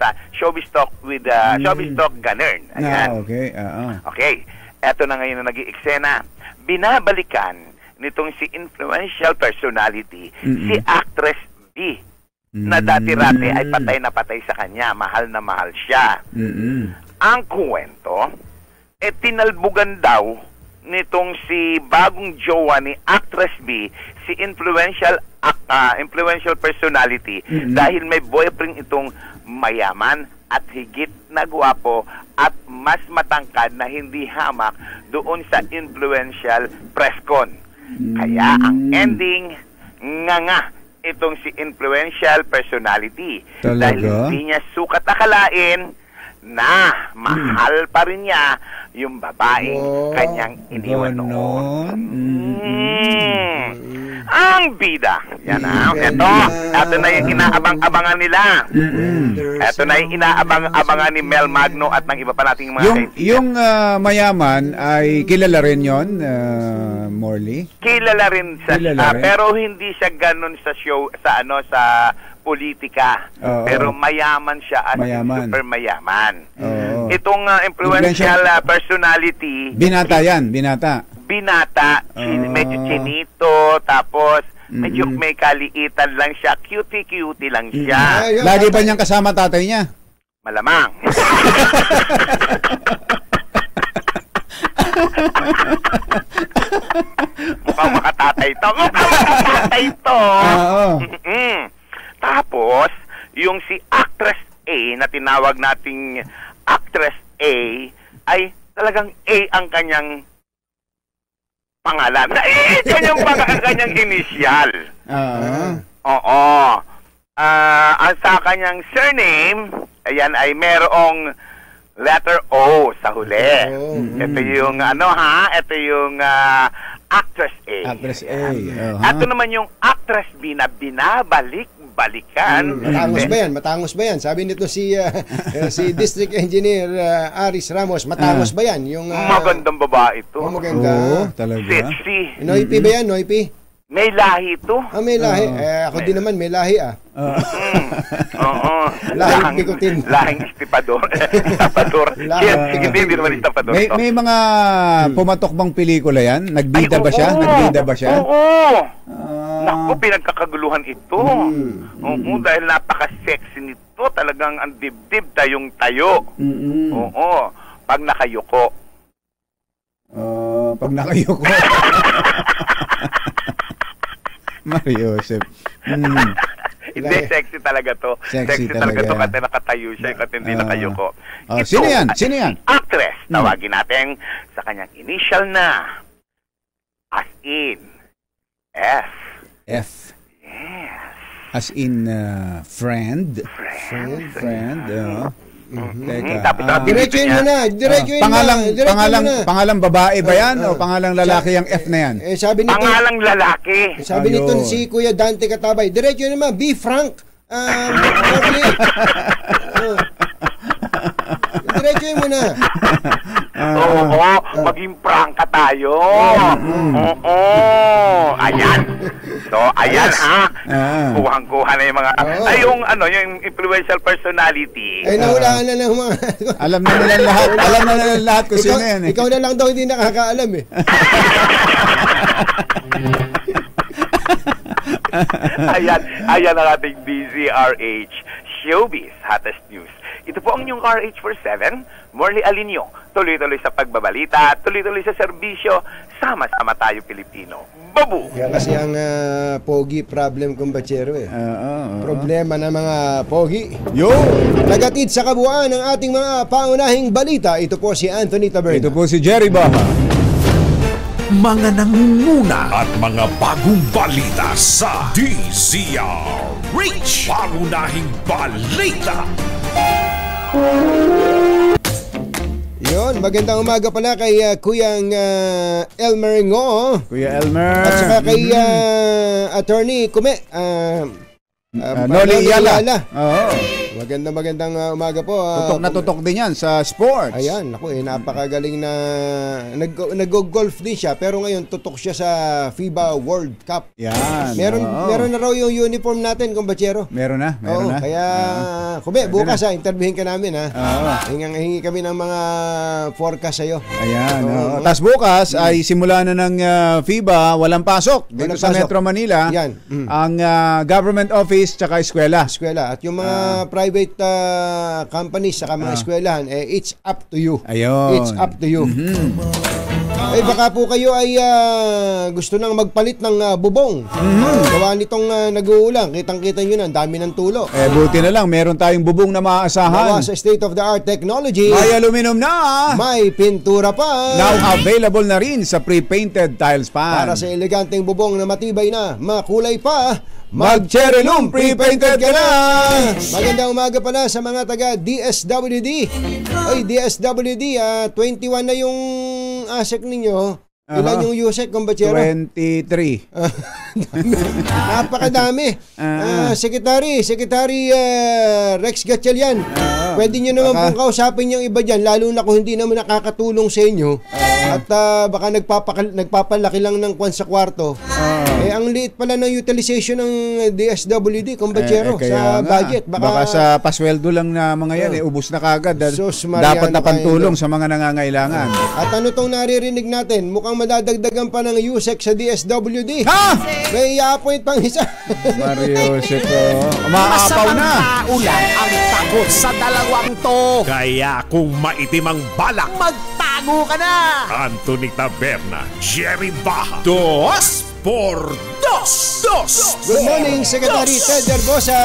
Sa Showbiz Talk with Showbiz Talk Ganern. Ayan. Okay. Eto na ngayon na nag-i-eksena. Binabalikan nitong si influential personality, si actress B, na dati-rati ay patay na patay sa kanya. Mahal na mahal siya. Ang kwento, tinalbugan daw nitong si bagong jowa ni actress B, si influential personality, dahil may boyfriend itong mayaman at higit na gwapo at mas matangkad na hindi hamak doon sa influential presscon. Kaya ang ending nga itong si influential personality. Dahil hindi niya sukat akalain na mahal pa rin niya yung babaeng kanyang iniwan noon. Ang bida. Yan Ito na yung inaabang-abangan nila. Ito na yung inaabang-abangan ni Mel Magno at ng iba pa nating mga yung mayaman ay kilala rin yon, Morley? Kilala rin pero hindi siya ganun sa show, sa politika. Pero mayaman siya at super mayaman. Itong influential personality. Binata yan, binata. Medyo chinito, tapos medyo may kaliitan lang siya, cutie lang siya. Lagi ba niyang kasama tatay niya? Malamang. Mukhang makatatay to. Tapos, yung si Actress A na tinawag nating Actress A ay talagang A ang kanyang pangalan. Kanyang initial. Sa kanyang surname, ayan ay merong letter O sa huli. Ito yung ito yung Actress A. Actress A. Ito naman yung Actress B na binabalik-balikan. Matangos ba yan? Sabi nito si District Engineer Aris Ramos, matangos ba yan? Yung magandang babae ito. Maganda. Talaga. Sexy. Noipi ba yan? Noipi? May lahi ito. May lahi. Ako din naman, may lahi Lahing bikutin. Lahing istipador. Hindi naman istipador. May mga pumatok bang pelikula yan? Nagbida ba siya? Oo. Naku, pinagkakaguluhan ito. Dahil napaka-sexy nito. Talagang ang dibdib tayong tayo. Oo. Pag nakayuko. Mario Joseph. Hindi, sexy talaga to. Sexy talaga to kasi nakatayo siya, kasi hindi nakayuko. Sino yan? Actress. Tawagin natin sa kanyang initial na. As in. F. Yes. As in friend. Diretsuin mo na. Pangalang babae ba yan o pangalang lalaki ang F na yan? Sabi nito, pangalang lalaki. Sabi nito si Kuya Dante Katabay, diretsuin naman, be frank. Diretsuin mo na. Maging prangka tayo. Ayan. So, ayan kuhang-kuha na yung mga yung influential personality. Nahulaan na ng mga Alam na nila lahat kung sino yan. Ikaw na lang daw hindi nakakaalam Ayan ang ating DZRH Showbiz Hottest News. Ito po ang inyong RH for 7, Morley Alinio. Tuloy-tuloy sa pagbabalita, tuloy-tuloy sa serbisyo, sama-sama tayo Pilipino. Babu! Yan kasi ang pogi problem kumbachero Problema ng mga pogi. Nagatid sa kabuuan ng ating mga pangunahing balita. Ito po si Anthony Taberna. Ito po si Jerry Baha. Mga nangunguna at mga bagong balita sa DZRH. Pangunahing balita. Yon, magandang umaga pala kay Kuyang Elmer Ngo. Kuya Elmer. At saka kay Attorney Kume. Noli Iyala. Magandang umaga po. Tutok din yan sa sports. Ayan, napakagaling na nag-golf din siya, pero ngayon tutok siya sa FIBA World Cup. Yan. Meron na raw yung uniform natin, kumbachero. Meron na. Kaya Kube, bukas interviewin ka namin hingi kami ng mga forecast sa'yo. Ayan. Tapos bukas ay simula na ng FIBA, walang pasok dito sa Metro Manila. Yan. Ang government office tsaka eskwela. At yung mga private companies saka mga eskwelahan, it's up to you. Ayun. It's up to you. Baka po kayo ay gusto nang magpalit ng bubong. Gawa nitong nag-uulang. Kitang-kita nyo na, dami ng tulo. Buti na lang, meron tayong bubong na maaasahan. Gawa sa state-of-the-art technology. May aluminum na. May pintura pa. Now available na rin sa pre-painted tiles pan. Para sa eleganteng bubong na matibay na, makulay pa, mag-Cherry Loom pre-painted ka na. Magandang umaga pala sa mga taga DSWD. DSWD, 21 na yung asek ninyo. Ilan yung Yusek, Kumbachero? 23. Napakadami. Secretary Rex Gatchalian. Pwede nyo naman pong kausapin yung iba dyan, lalo na kung hindi naman nakakatulong sa inyo. At baka nagpapalaki lang ng kwan sa kwarto. Ang liit pala ng utilization ng DSWD, Kumbachero, sa budget. Baka sa pasweldo lang na mga yan, ubus na kagad. Dapat na pantulong sa mga nangangailangan. At ano tong naririnig natin? Mukhang madadagdagan pa ng USEC sa DSWD. May i-appoint pang isa. Mario Seco. Umaapaw na. Ulan ang takot sa dalawang to. Kaya kung maitim ang balak, magtago ka na. Anthony Taberna, Jerry Baha. 2 por 2. Good morning, Secretary Ted Herbosa.